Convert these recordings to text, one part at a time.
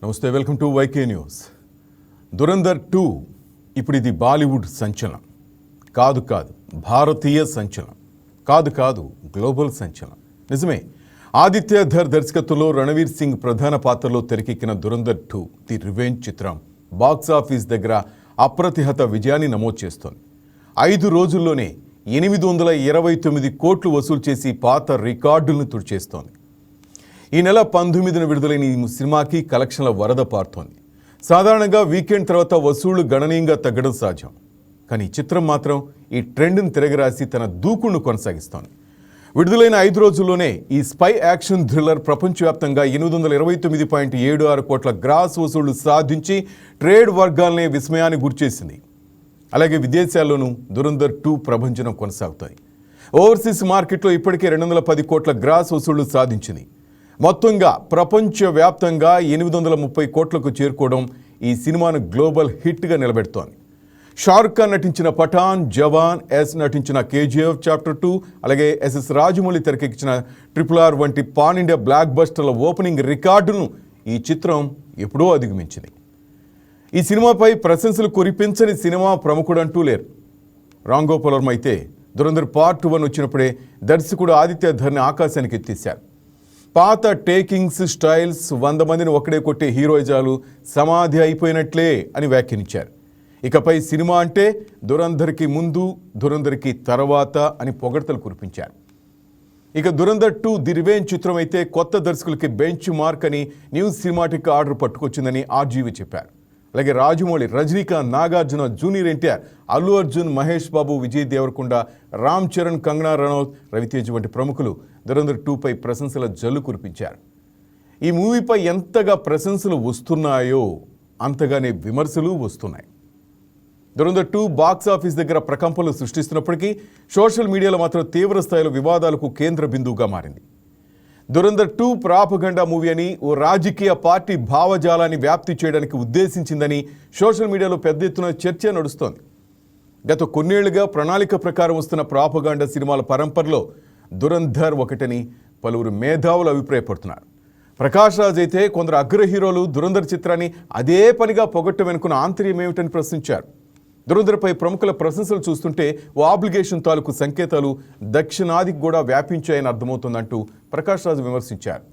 నమస్తే, welcome to YK news. Dhurandhar 2 ఇప్పుడు ఇది బాలీవుడ్ సంచలనం కాదు, భారతీయ సంచలనం కాదు, గ్లోబల్ సంచలనం. నిజమే, ఆదిత్య ధర్ దర్శకత్వంలో రణవీర్ సింగ్ ప్రధాన పాత్రలో తెరకెక్కిన దురంధర్ 2 ది రివెంజ్ చిత్రం బాక్సాఫీస్ దగ్గర అప్రతిహత విజయాన్ని నమోదు చేస్తోంది. 5 రోజుల్లోనే 829 కోట్లు వసూలు చేసి పాత రికార్డులను తుడిచేస్తోంది. ఈ నెల 19న విడుదలైన ఈ సినిమాకి కలెక్షన్ల వరద పారుతోంది. సాధారణంగా వీకెండ్ తర్వాత వసూళ్లు గణనీయంగా తగ్గడం సహజం. కానీ ఈ చిత్రం మాత్రం ఈ ట్రెండ్ను తిరగరాసి తన దూకుడును కొనసాగిస్తోంది. విడుదలైన 5 రోజుల్లోనే ఈ స్పై యాక్షన్ థ్రిల్లర్ ప్రపంచవ్యాప్తంగా 829.76 కోట్ల గ్రాస్ వసూళ్లు సాధించి ట్రేడ్ వర్గాలనే విస్మయానికి గురిచేసింది. అలాగే విదేశాల్లోనూ దురంధర్ 2 ప్రభంజనం కొనసాగుతాయి. ఓవర్సీస్ మార్కెట్లో ఇప్పటికే 210 కోట్ల గ్రాస్ వసూళ్లు సాధించింది. మొత్తంగా ప్రపంచవ్యాప్తంగా 830 కోట్లకు చేరుకోవడం ఈ సినిమాను గ్లోబల్ హిట్గా నిలబెడుతోంది. షారుఖ్ ఖాన్ నటించిన పఠాన్, జవాన్, నటించిన కేజీఎఫ్ చాప్టర్ 2, అలాగే ఎస్ఎస్ రాజమౌళి తెరకెక్కించిన RRR వంటి పాన్ ఇండియా బ్లాక్ బస్టర్ల ఓపెనింగ్ రికార్డును ఈ చిత్రం ఎప్పుడో అధిగమించింది. ఈ సినిమాపై ప్రశంసలు కురిపించని సినిమా ప్రముఖుడంటూ లేరు. రామ్ గోపాల్ వర్మ అయితే దురంధర్ పార్ట్ 1 వచ్చినప్పుడే దర్శకుడు ఆదిత్య ధర్ని ఆకాశానికి ఎత్తేశారు. పాత టేకింగ్స్ స్టైల్స్ 100 మందిని ఒకడే కొట్టే హీరోయిజాలు సమాధి అయిపోయినట్లే అని వ్యాఖ్యానించారు. ఇకపై సినిమా అంటే దురంధర్కి ముందు, దురంధర్కి తర్వాత అని పొగడ్తలు కురిపించారు. ఇక దురంధర్ 2 ది రివెంజ్ చిత్రం అయితే కొత్త దర్శకులకి బెంచ్ మార్క్ అని న్యూ సినిమాటిక్ ఆర్డర్ పట్టుకొచ్చిందని ఆర్జీవి చెప్పారు. అలాగే రాజమౌళి, రజనీకాంత్, నాగార్జున, జూనియర్ ఎన్టీఆర్, అల్లు అర్జున్, మహేష్ బాబు, విజయ్ దేవరకొండ, రామ్ చరణ్, కంగనా రనౌత్, రవితేజ్ వంటి ప్రముఖులు దురంధర్ 2పై ప్రశంసల జల్లు కురిపించారు. ఈ మూవీపై ఎంతగా ప్రశంసలు వస్తున్నాయో అంతగానే విమర్శలు వస్తున్నాయి. దురంధర్ 2 బాక్సాఫీస్ దగ్గర ప్రకంపనలు సృష్టిస్తున్నప్పటికీ సోషల్ మీడియాలో మాత్రం తీవ్ర స్థాయిలో వివాదాలకు కేంద్ర బిందువుగా మారింది. దురంధర్ 2 ప్రాపగండా మూవీ అని, ఓ రాజకీయ పార్టీ భావజాలాన్ని వ్యాప్తి చేయడానికి ఉద్దేశించిందని సోషల్ మీడియాలో పెద్ద ఎత్తున చర్చ నడుస్తోంది. గత కొన్నేళ్లుగా ప్రణాళిక ప్రకారం వస్తున్న ప్రాపగాండా సినిమాల పరంపరలో దురంధర్ ఒకటని పలువురు మేధావులు అభిప్రాయపడుతున్నారు. ప్రకాష్ రాజ్ అయితే కొందరు అగ్ర హీరోలు దురంధర్ చిత్రాన్ని అదే పనిగా పొగట్టమనుకున్న ఆంతర్యం ఏమిటని ప్రశ్నించారు. దురంధర్పై ప్రముఖుల ప్రశంసలు చూస్తుంటే ఓ ఆబ్లిగేషన్ తాలూకు సంకేతాలు దక్షిణాదికి కూడా వ్యాపించాయని అర్థమవుతుందంటూ ప్రకాష్ రాజ్ విమర్శించారు.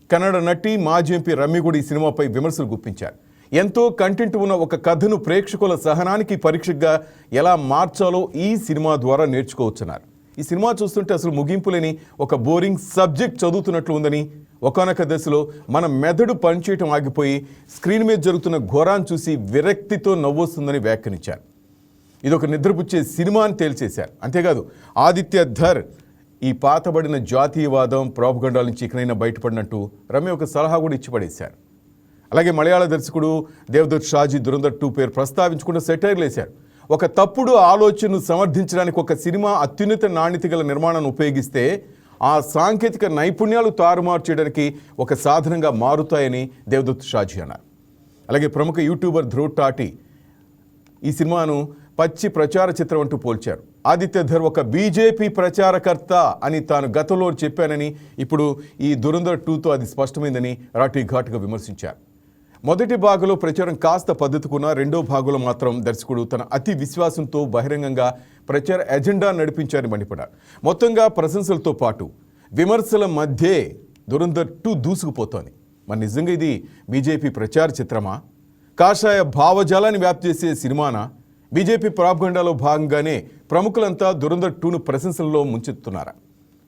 కన్నడ నటి, మాజీ ఎంపీ రమ్య కూడా ఈ సినిమాపై విమర్శలు గుప్పించారు. ఎంతో కంటెంట్ ఉన్న ఒక కథను ప్రేక్షకుల సహనానికి పరీక్షగా ఎలా మార్చాలో ఈ సినిమా ద్వారా నేర్చుకోవచ్చున్నారు. ఈ సినిమా చూస్తుంటే అసలు ముగింపు లేని ఒక బోరింగ్ సబ్జెక్ట్ చదువుతున్నట్లు ఉందని, ఒకానొక దశలో మన మెదడు పనిచేయటం ఆగిపోయి స్క్రీన్ మీద జరుగుతున్న ఘోరాన్ని చూసి విరక్తితో నవ్వొస్తుందని వ్యాఖ్యానించారు. ఇదొక నిద్రపుచ్చే సినిమా అని తేల్చేశారు. అంతేకాదు ఆదిత్య ధర్ ఈ పాతబడిన జాతీయవాదం, ప్రాపగండాల నుంచి ఇకనైనా బయటపడినట్టు రమ్య ఒక సలహా కూడా ఇచ్చి పడేశారు. అలాగే మలయాళ దర్శకుడు దేవదత్ షాజీ దురంధర్ 2 పేరు ప్రస్తావించకుండా సెటైర్లు వేశారు. ఒక తప్పుడు ఆలోచనను సమర్థించడానికి ఒక సినిమా అత్యున్నత నాణ్యత గల నిర్మాణాన్ని ఉపయోగిస్తే ఆ సాంకేతిక నైపుణ్యాలు తారుమారు చేయడానికి ఒక సాధనంగా మారుతాయని దేవదత్ షాజీ అన్నారు. అలాగే ప్రముఖ యూట్యూబర్ ధ్రువ్ టాటి ఈ సినిమాను పచ్చి ప్రచార చిత్రం అంటూ పోల్చారు. ఆదిత్య ధర్ ఒక బీజేపీ ప్రచారకర్త అని తాను గతంలో చెప్పానని, ఇప్పుడు ఈ దురంధర్ 2తో అది స్పష్టమైందని రాటి ఘాటుగా విమర్శించారు. మొదటి భాగంలో ప్రచారం కాస్త పద్ధతికున్న, రెండో భాగంలో మాత్రం దర్శకుడు తన అతి విశ్వాసంతో బహిరంగంగా ప్రచార ఎజెండా నడిపించారని మండిపడ్డారు. మొత్తంగా ప్రశంసలతో పాటు విమర్శల మధ్యే దురంధర్ 2 దూసుకుపోతోంది. మరి నిజంగా ఇది బీజేపీ ప్రచార చిత్రమా, కాషాయ భావజాలాన్ని వ్యాప్తి చేసే సినిమానా? బీజేపీ ప్రాపగండాలో భాగంగానే ప్రముఖులంతా దురంధర్ 2ను ప్రశంసల్లో ముంచెత్తున్నారా?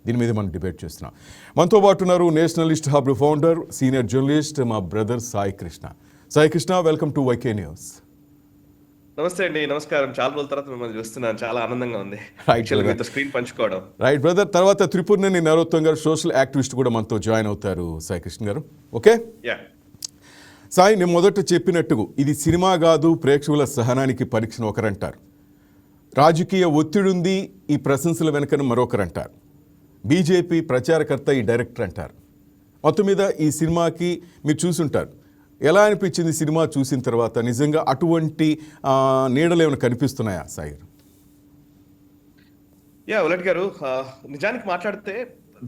దీని మీద మనం డిబేట్ చేస్తున్నాం. మనతో పాటు ఉన్నారు Nationalist Hub founder, senior journalist మా brother Sai Krishna. Sai Krishna, welcome to YK News. నమస్తే అండి, నమస్కారం. చాలా రోజుల తర్వాత మిమ్మల్ని చూస్తున్నాను, చాలా ఆనందంగా ఉంది స్క్రీన్ పంచుకోవడం. Right brother. తర్వాత త్రిపురనేని నరోత్తం గారు, సోషల్ యాక్టివిస్ట్ కూడా మనతో జాయిన్ అవుతారు. సాయి కృష్ణ గారు, ఓకే? సాయి, నేను మొదట చెప్పినట్టు ఇది సినిమా కాదు, ప్రేక్షకుల సహనానికి పరీక్షను ఒకరంటారు. రాజకీయ ఒత్తిడి ఉంది ఈ ప్రశంసల వెనుకను మరొకరంటారు. బీజేపీ ప్రచారకర్త ఈ డైరెక్టర్ అంటారు. మొత్తం మీద ఈ సినిమాకి మీరు చూసుంటారు, ఎలా అనిపించింది సినిమా చూసిన తర్వాత? నిజంగా అటువంటి నీడలు ఏమైనా కనిపిస్తున్నాయా సాయి గారు? ఉలట్ గారు, నిజానికి మాట్లాడితే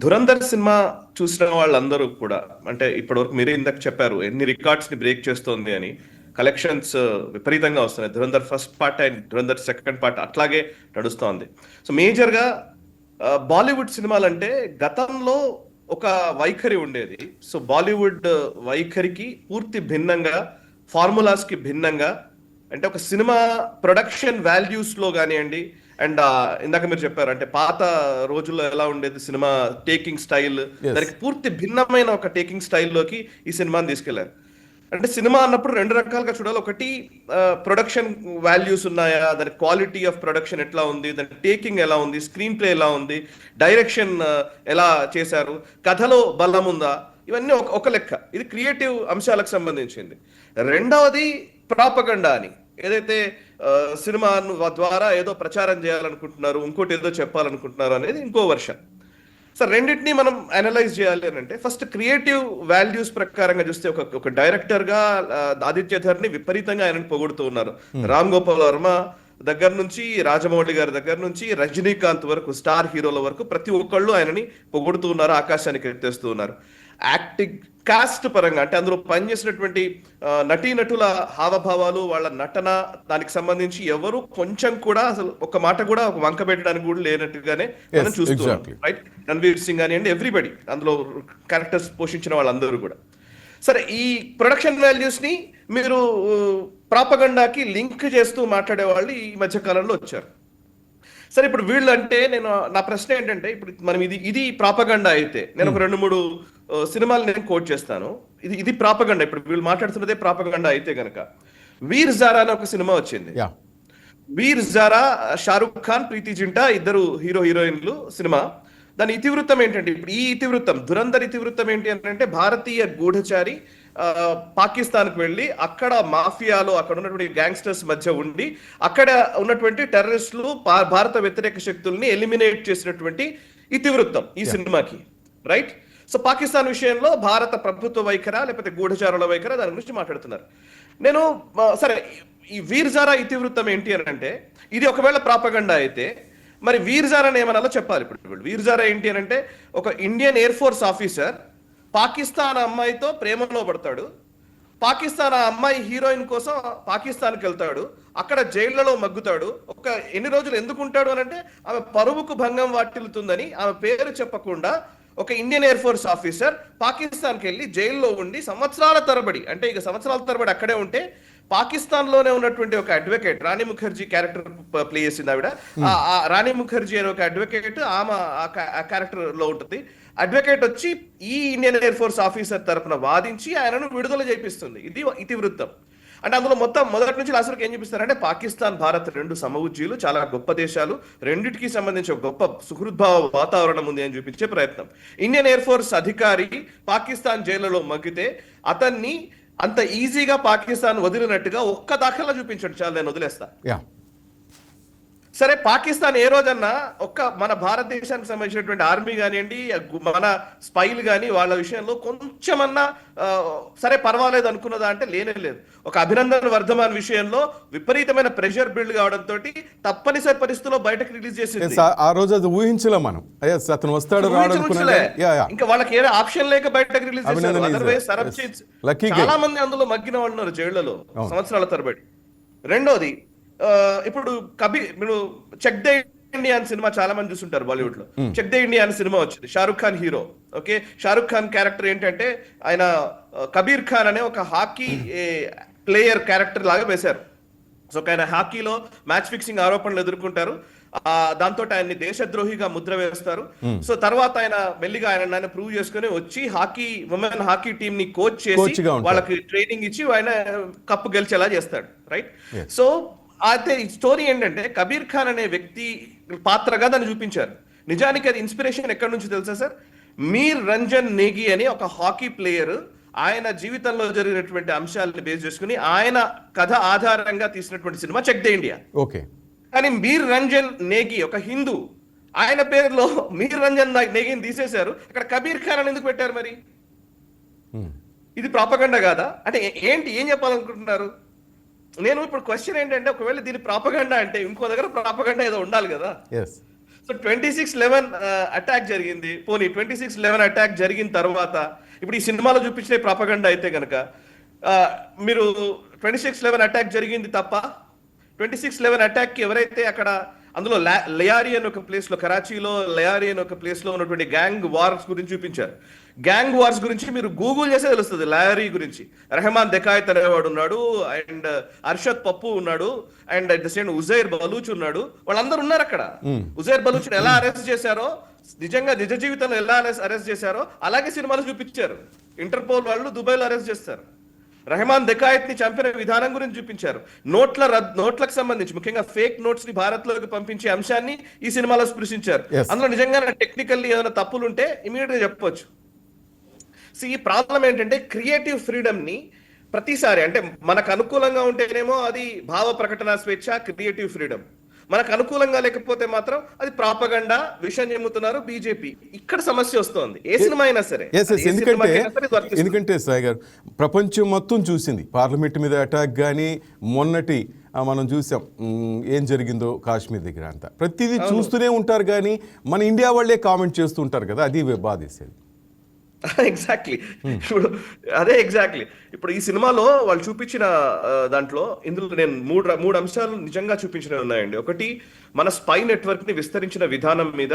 ధురంధర్ సినిమా చూసిన వాళ్ళందరూ కూడా, అంటే ఇప్పటివరకు మీరే ఇందాక చెప్పారు ఎన్ని రికార్డ్స్ ని బ్రేక్ చేస్తోంది అని. కలెక్షన్స్ విపరీతంగా వస్తున్నాయి. Dhurandhar first part and Dhurandhar second part అట్లాగే నడుస్తోంది. సో మేజర్ గా బాలీవుడ్ సినిమాలు అంటే గతంలో ఒక వైఖరి ఉండేది. సో బాలీవుడ్ వైఖరికి పూర్తి భిన్నంగా, ఫార్ములాస్ కి భిన్నంగా, అంటే ఒక సినిమా ప్రొడక్షన్ వాల్యూస్ లో కానివ్వండి, అండ్ ఇందాక మీరు చెప్పారు అంటే పాత రోజుల్లో ఎలా ఉండేది సినిమా టేకింగ్ స్టైల్, దానికి పూర్తి భిన్నమైన ఒక టేకింగ్ స్టైల్లోకి ఈ సినిమాని తీసుకెళ్లారు. అంటే సినిమా అన్నప్పుడు రెండు రకాలుగా చూడాలి. ఒకటి ప్రొడక్షన్ వాల్యూస్ ఉన్నాయా, దాని క్వాలిటీ ఆఫ్ ప్రొడక్షన్ ఎట్లా ఉంది, దాని టేకింగ్ ఎలా ఉంది, స్క్రీన్ ప్లే ఎలా ఉంది, డైరెక్షన్ ఎలా చేశారు, కథలో బలం ఉందా, ఇవన్నీ ఒక లెక్క. ఇది క్రియేటివ్ అంశాలకు సంబంధించింది. రెండవది ప్రాపగండా అని, ఏదైతే సినిమా ద్వారా ఏదో ప్రచారం చేయాలనుకుంటున్నారు, ఇంకోటి ఏదో చెప్పాలనుకుంటున్నారు అనేది ఇంకో వర్షన్. సో రెండింటినీ మనం అనలైజ్ చేయాలి అని అంటే, ఫస్ట్ క్రియేటివ్ వాల్యూస్ ప్రకారంగా చూస్తే ఒక డైరెక్టర్ గా ఆదిత్యధర్ని విపరీతంగా ఆయనని పొగుడుతూ ఉన్నారు. రామ్ గోపాల్ వర్మ దగ్గర నుంచి, రాజమౌళి గారి దగ్గర నుంచి, రజనీకాంత్ వరకు, స్టార్ హీరోల వరకు ప్రతి ఒక్కళ్ళు ఆయనని పొగుడుతూ ఉన్నారు, ఆకాశానికి ఎత్తేస్తూ ఉన్నారు. యాక్టింగ్ కాస్ట్ పరంగా అంటే అందులో పనిచేసినటువంటి నటీనటుల హావభావాలు, వాళ్ళ నటన, దానికి సంబంధించి ఎవరు కొంచెం కూడా అసలు ఒక మాట కూడా ఒక వంక పెట్టడానికి కూడా లేనట్టుగానే మనం చూస్తున్నాం. రైట్, రణ్వీర్ సింగ్ కానివ్వండి, ఎవ్రీబడి అందులో క్యారెక్టర్స్ పోషించిన వాళ్ళందరూ కూడా. సరే, ఈ ప్రొడక్షన్ వాల్యూస్ ని మీరు ప్రాపగండాకి లింక్ చేస్తూ మాట్లాడే వాళ్ళు ఈ మధ్య కాలంలో వచ్చారు. సరే, ఇప్పుడు వీళ్ళు అంటే నా ప్రశ్న ఏంటంటే, ఇప్పుడు మనం ఇది ప్రాపగండా అయితే, నేను ఒక 2-3 సినిమాలు నేను కోట్ చేస్తాను. ఇది ప్రాపగండా, ఇప్పుడు వీళ్ళు మాట్లాడుతున్నదే ప్రాపగండా అయితే గనక, వీర్ జారా అని ఒక సినిమా వచ్చింది. వీర్ జారా, షారుఖ్ ఖాన్, ప్రీతి జింటా ఇద్దరు హీరోయిన్లు సినిమా. దాని ఇతివృత్తం ఏంటంటే, ఇప్పుడు ఈ ఇతివృత్తం, ధురంధర్ ఇతివృత్తం ఏంటి అంటే, భారతీయ గూఢచారి పాకిస్తాన్కి వెళ్ళి అక్కడ మాఫియాలో, అక్కడ ఉన్నటువంటి గ్యాంగ్స్టర్స్ మధ్య ఉండి, అక్కడ ఉన్నటువంటి టెర్రరిస్టులు, భారత వ్యతిరేక శక్తుల్ని ఎలిమినేట్ చేసినటువంటి ఇతివృత్తం ఈ సినిమాకి. రైట్. సో పాకిస్తాన్ విషయంలో భారత ప్రభుత్వ వైఖర లేకపోతే గూఢచారుల వైఖర, దాని గురించి మాట్లాడుతున్నారు. నేను సరే, ఈ వీర్ జారా ఇతివృత్తం ఏంటి అని అంటే, ఇది ఒకవేళ ప్రాపగండా అయితే మరి వీర్ జారాని ఏమనాలో చెప్పాలి. ఇప్పుడు వీర్ జారా ఏంటి అని అంటే, ఒక Indian air force officer Pakistan అమ్మాయితో ప్రేమలో పడతాడు. పాకిస్తాన్ అమ్మాయి హీరోయిన్ కోసం పాకిస్తాన్కి వెళ్తాడు, అక్కడ జైళ్లలో మగ్గుతాడు. ఎన్ని రోజులు ఎందుకు ఉంటాడు అని అంటే, ఆమె పరువుకు భంగం వాటిల్లుతుందని ఆమె పేరు చెప్పకుండా ఒక ఇండియన్ ఎయిర్ ఫోర్స్ ఆఫీసర్ పాకిస్తాన్కి వెళ్ళి జైల్లో ఉండి సంవత్సరాల తరబడి అక్కడే ఉంటే, పాకిస్తాన్ లోనే ఉన్నటువంటి ఒక advocate, Rani Mukherjee character play చేసింది ఆవిడ. ఆ రాణి ముఖర్జీ అనే ఒక అడ్వకేట్, ఆమె ఆ క్యారెక్టర్ లో ఉంటుంది. అడ్వకేట్ వచ్చి ఈ ఇండియన్ ఎయిర్ ఫోర్స్ ఆఫీసర్ తరపున వాదించి ఆయనను విడుదల చేపిస్తుంది. ఇది ఇతివృత్తం. అంటే అందులో మొదటి నుంచి లాస్ట్ వరకు ఏం చూపిస్తారంటే, పాకిస్తాన్, భారత్ రెండు సమవుజ్జీలు, చాలా గొప్ప దేశాలు, రెండింటికి సంబంధించి ఒక గొప్ప సుహృద్భావ వాతావరణం ఉంది అని చూపించే ప్రయత్నం. ఇండియన్ ఎయిర్ ఫోర్స్ అధికారి పాకిస్తాన్ జైలులో మగ్గితే అతన్ని అంత ఈజీగా పాకిస్తాన్ వదిలినట్టుగా ఒక్క దాఖలా చూపించాడు. చాలా, నేను వదిలేస్తా. సరే, పాకిస్తాన్ ఏ రోజన్నా మన భారతదేశానికి సంబంధించినటువంటి ఆర్మీ కానివ్వండి, మన స్పైలు కానీ వాళ్ళ విషయంలో కొంచెమన్నా సరే పర్వాలేదు అనుకున్నదా అంటే లేనే లేదు. ఒక అభినందన్ వర్ధమాన్ విషయంలో విపరీతమైన ప్రెషర్ బిల్డ్ కావడంతో తప్పనిసరి పరిస్థితుల్లో బయటకు రిలీజ్ చేసింది. ఆ రోజు అది ఊహించలే మనం, అతను వస్తాడు ఇంకా వాళ్ళకి ఏదో ఆప్షన్ లేక బయటకు రిలీజ్ చేశారు. అదర్వైజ్ సరబ్జీత్, చాలా మంది అందులో మగ్గిన వాళ్ళు ఉన్నారు జైళ్లలో సంవత్సరాల తరబడి. రెండోది, ఇప్పుడు మీరు చెక్ ద ఇండియా అని సినిమా చాలా మంది చూస్తుంటారు బాలీవుడ్ లో. చెక్ ద ఇండియా అని సినిమా వచ్చింది, Shahrukh Khan hero. Okay, Shahrukh Khan character ఏంటంటే, ఆయన కబీర్ ఖాన్ అనే ఒక హాకీ ప్లేయర్ క్యారెక్టర్ లాగా వేశారు. సో ఆయన హాకీలో మ్యాచ్ ఫిక్సింగ్ ఆరోపణలు ఎదుర్కొంటారు. దాంతో ఆయన్ని దేశద్రోహిగా ముద్ర వేస్తారు. సో తర్వాత ఆయన మెల్లిగా ఆయన ప్రూవ్ చేసుకుని వచ్చి ఉమెన్ హాకీ టీమ్ ని కోచ్ చేసి వాళ్ళకి ట్రైనింగ్ ఇచ్చి ఆయన కప్పు గెలిచేలా చేస్తాడు. రైట్. సో అయితే ఈ స్టోరీ ఏంటంటే, కబీర్ ఖాన్ అనే వ్యక్తి పాత్రగా దాన్ని చూపించారు. నిజానికి అది ఇన్స్పిరేషన్ ఎక్కడి నుంచి తెలుసా సార్? మీర్ రంజన్ నేగి అని ఒక హాకీ ప్లేయర్, ఆయన జీవితంలో జరిగినటువంటి అంశాలను బేస్ చేసుకుని ఆయన కథ ఆధారంగా తీసినటువంటి సినిమా చెక్ ద ఇండియా. ఓకే. కానీ మీర్ రంజన్ నేగి ఒక హిందూ, ఆయన పేరులో మీర్ రంజన్ నేగిని తీసేశారు. అక్కడ కబీర్ ఖాన్ అని ఎందుకు పెట్టారు మరి? ఇది ప్రాపగండా కాదా? అంటే ఏం చెప్పాలనుకుంటున్నారు? నేను ఇప్పుడు క్వశ్చన్ ఏంటంటే, ఒకవేళ దీని ప్రాపగండా అంటే ఇంకో దగ్గర ప్రాపగండా ఏదో ఉండాలి కదా. సో 26/11 అటాక్ జరిగింది. పోనీ 26/11 అటాక్ జరిగిన తర్వాత ఇప్పుడు ఈ సినిమాలో చూపించిన ప్రాపగండా అయితే కనుక మీరు 26/11 అటాక్ జరిగింది తప్ప 26/11 అటాక్ కి ఎవరైతే అక్కడ అందులో లయారి అని ఒక ప్లేస్ లో, కరాచీలో లయారి అని ఒక ప్లేస్ లో ఉన్నటువంటి గ్యాంగ్ వార్స్ గురించి చూపించారు. గ్యాంగ్ వార్స్ గురించి మీరు గూగుల్ చేస్తే తెలుస్తుంది. లయారీ గురించి రెహమాన్ దెకాయత్ అనేవాడు ఉన్నాడు, అండ్ అర్షద్ పప్పు ఉన్నాడు, and at the same Uzair Baloch ఉన్నాడు. వాళ్ళందరూ ఉన్నారు అక్కడ. ఉజైర్ బలూచ్ ఎలా అరెస్ట్ చేశారో, నిజంగా నిజ జీవితంలో ఎలా అరెస్ట్ చేశారో అలాగే సినిమాలు చూపించారు. ఇంటర్పోల్ వాళ్ళు దుబాయ్ లో అరెస్ట్ చేస్తారు. రెహమాన్ దెకాయత్ ని చంపిన విధానం గురించి చూపించారు. నోట్లకు సంబంధించి ముఖ్యంగా ఫేక్ నోట్స్ ని భారత్ లోకి పంపించే అంశాన్ని ఈ సినిమాలో స్పృశించారు. అందులో నిజంగా టెక్నికల్లీ ఏదైనా తప్పులు ఉంటే ఇమీడియట్ గా చెప్పొచ్చు. ఈ ప్రాబ్లం ఏంటంటే క్రియేటివ్ ఫ్రీడమ్ ని ప్రతిసారి అంటే మనకు అనుకూలంగా ఉంటేనేమో అది భావ ప్రకటన స్వేచ్ఛ, క్రియేటివ్ ఫ్రీడమ్. మనకు అనుకూలంగా లేకపోతే మాత్రం అది ప్రాపగండా, విషయం చెమ్ముతున్నారు బీజేపీ. ఇక్కడ సమస్య వస్తోంది ఏ సినిమా అయినా సరే. ఎందుకంటే సాయి గారు ప్రపంచం మొత్తం చూసింది పార్లమెంట్ మీద అటాక్ కానీ, మొన్నటి మనం చూసాం ఏం జరిగిందో కాశ్మీర్ దగ్గర అంతా. ప్రతిదీ చూస్తూనే ఉంటారు కానీ మన ఇండియా వాళ్ళే కామెంట్ చేస్తూ ఉంటారు కదా, అది బాధేసేది. ఎగ్జాక్ట్లీ. ఇప్పుడు అదే ఎగ్జాక్ట్లీ ఇప్పుడు ఈ సినిమాలో వాళ్ళు చూపించిన దాంట్లో ఇందులో నేను మూడు అంశాలు నిజంగా చూపించినవి ఉన్నాయండి. ఒకటి, మన స్పై నెట్వర్క్ ని విస్తరించిన విధానం మీద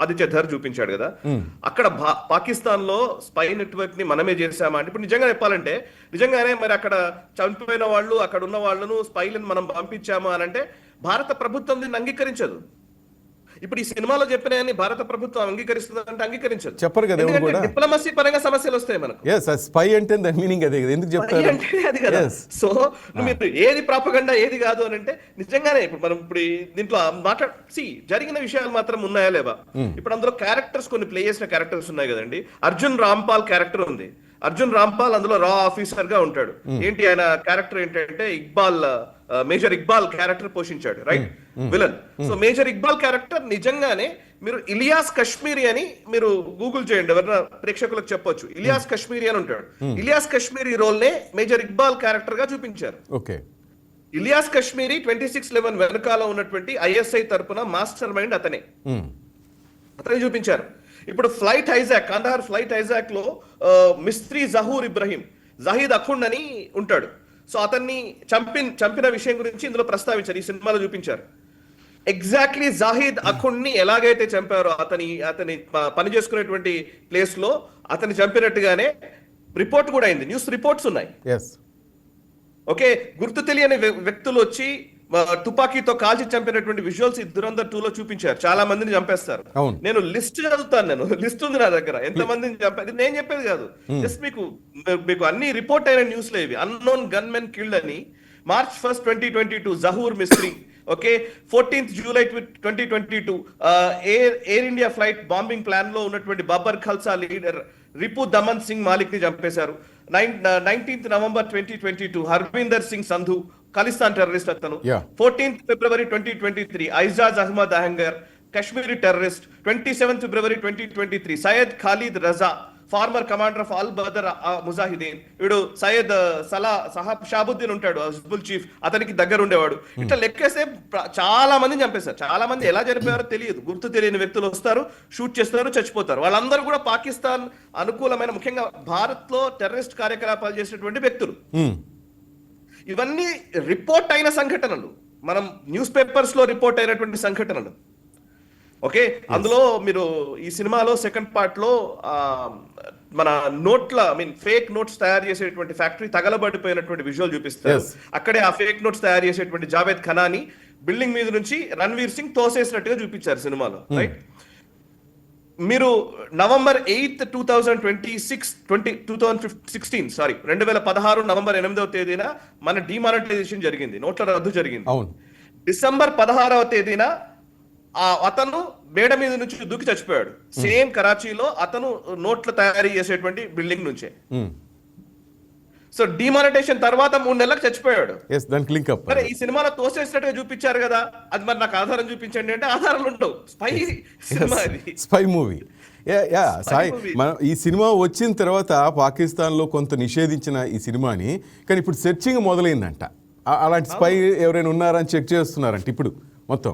ఆదిత్య ధర్ చూపించాడు కదా. అక్కడ పాకిస్తాన్ లో స్పై నెట్వర్క్ ని మనమే చేసామా అంటే, ఇప్పుడు నిజంగా చెప్పాలంటే నిజంగానే మరి అక్కడ చనిపోయిన వాళ్ళు, అక్కడ ఉన్న వాళ్ళను స్పైలను మనం పంపించామా అని అంటే భారత ప్రభుత్వం దీన్ని అంగీకరించదు. ఇప్పుడు ఈ సినిమాలో చెప్పిన భారత ప్రభుత్వం అంగీకరిస్తుంది అంటే అంగీకరించదు, చెప్పరు కదా. డిప్లొమసీ పరంగా సమస్యలు వస్తాయి మనకు. స్పై అంటే దాని మీనింగ్ అదే కదా, ఎందుకు చెప్తారు అది కదా. సో మీరు ఏది ప్రాపగండా ఏది కాదు అని అంటే నిజంగానే ఇప్పుడు మనం ఇప్పుడు దీంట్లో జరిగిన విషయాలు మాత్రం ఉన్నాయా లేవా. ఇప్పుడు అందులో క్యారెక్టర్స్ కొన్ని ప్లే చేసిన క్యారెక్టర్స్ ఉన్నాయి కదండి. అర్జున్ రాంపాల్ క్యారెక్టర్ ఉంది. అర్జున్ రాంపాల్ అందులో రా ఆఫీసర్ గా ఉంటాడు. ఏంటి ఆయన క్యారెక్టర్ ఏంటంటే మేజర్ ఇక్బాల్ క్యారెక్టర్ పోషించాడు, right, villain. So major Iqbal character నిజంగానే మీరు ఇలియాస్ కశ్మీరీ అని మీరు గూగుల్ చేయండి, ఎవరైనా ప్రేక్షకులకు చెప్పొచ్చు. ఇలియాస్ కశ్మీరీ అని ఉంటాడు. ఇలియాస్ కశ్మీరీ రోల్ నే మేజర్ ఇక్బాల్ క్యారెక్టర్ గా చూపించారు. ఓకే. ఇలియాస్ కశ్మీరీ 26/11 వెనకాల ఉన్నటువంటి ఐఎస్ఐ తరపున మాస్టర్ మైండ్ అతనే చూపించారు. ఇప్పుడు కాందహార్ ఫ్లైట్ హైజాక్ లో మిస్త్రీ జహూర్ ఇబ్రహీం, జహీద్ అఖుండ్ అని ఉంటాడు. సో అతన్ని చంపిన విషయం గురించి ఇందులో ప్రస్తావించారు, ఈ సినిమాలో చూపించారు. ఎగ్జాక్ట్లీ జాహిద్ అఖుండ్ ని ఎలాగైతే చంపారో అతని పని చేసుకునేటువంటి ప్లేస్ లో అతన్ని చంపినట్టుగానే రిపోర్ట్ కూడా అయింది, న్యూస్ రిపోర్ట్స్ ఉన్నాయి. ఓకే, గుర్తు తెలియని వ్యక్తులు వచ్చి తుపాకీతో కాల్చి చంపినటువంటి విజువల్స్ దురంధర్ 2 లో చూపించారు. చాలా మందిని చంపేస్తారు. నేను లిస్ట్ చదువుతాను, లిస్ట్ ఉంది నా దగ్గర ఎంత మందిని చంపారు. నేను చెప్పేది కాదు, జస్ట్ మీకు అన్ని రిపోర్ట్ అయిన న్యూస్ లో ఇవి. అన్నోన్ గన్ మెన్ కిల్డ్ అని March 1st, 2022 Zahoor Mistry. Okay, 14th July 2022 Air India flight bombing plan లో ఉన్నటువంటి బాబర్ ఖల్సా లీడర్ రిపు దమన్ సింగ్ మాలిక్ ని చంపేశారు. 19th November 2022 Harvinder Singh Sandhu Khalistan terrorist అతను. 14th February 2023 Aijaz Ahmad Ahangar Kashmiri terrorist. 27th February 2023 Syed Khalid Raza former commander of Al Badr Mujahideen. వీడు సయ్యద్ సహాబ్ షాబుద్దీన్ ఉంటాడు, హిజ్బుల్ చీఫ్, అతనికి దగ్గర ఉండేవాడు. ఇట్లా లెక్కేస్తే చాలా మందిని చంపేశారు. చాలా మంది ఎలా చనిపోయారో తెలియదు, గుర్తు తెలియని వ్యక్తులు వస్తారు, షూట్ చేస్తారు, చచ్చిపోతారు. వాళ్ళందరూ కూడా పాకిస్తాన్ అనుకూలమైన, ముఖ్యంగా భారత్ లో టెర్రరిస్ట్ కార్యకలాపాలు చేసినటువంటి వ్యక్తులు. ఇవన్నీ రిపోర్ట్ అయిన సంఘటనలు, మనం న్యూస్ పేపర్స్ లో రిపోర్ట్ అయినటువంటి సంఘటనలు. ఓకే, అందులో మీరు ఈ సినిమాలో సెకండ్ పార్ట్ లో మన ఫేక్ నోట్స్ తయారు చేసేటువంటి ఫ్యాక్టరీ తగలబడిపోయినటువంటి విజువల్ చూపిస్తారు. అక్కడే ఆ ఫేక్ నోట్స్ తయారు చేసేటువంటి జావేద్ ఖనాని బిల్డింగ్ మీద నుంచి రణ్వీర్ సింగ్ తోసేసినట్టుగా చూపించారు సినిమాలో, రైట్. మీరు November 8th, 2016 నవంబర్ 8వ తేదీన మన డిమానిటైజేషన్ జరిగింది, నోట్ల రద్దు జరిగింది. డిసెంబర్ 16వ తేదీన అతను మేడ మీద నుంచి దూకి చచ్చిపోయాడు. సేమ్ కరాచీలో అతను నోట్ల తయారీ చేసేటువంటి బిల్డింగ్ నుంచే. సో డిమానిటైజేషన్ తర్వాత 3 నెలలకు చచ్చిపోయాడు. మరి ఈ సినిమాలో తోసేసినట్టుగా చూపించారు కదా, అది మరి నాకు ఆధారం చూపించండి అంటే ఆధారాలు ఉండవు. Spy movie. సాయి, మనం ఈ సినిమా వచ్చిన తర్వాత పాకిస్తాన్లో కొంత నిషేధించిన ఈ సినిమాని, కానీ ఇప్పుడు సెర్చింగ్ మొదలైందంట. అలాంటి స్పై ఎవరైనా ఉన్నారని చెక్ చేస్తున్నారంట ఇప్పుడు మొత్తం.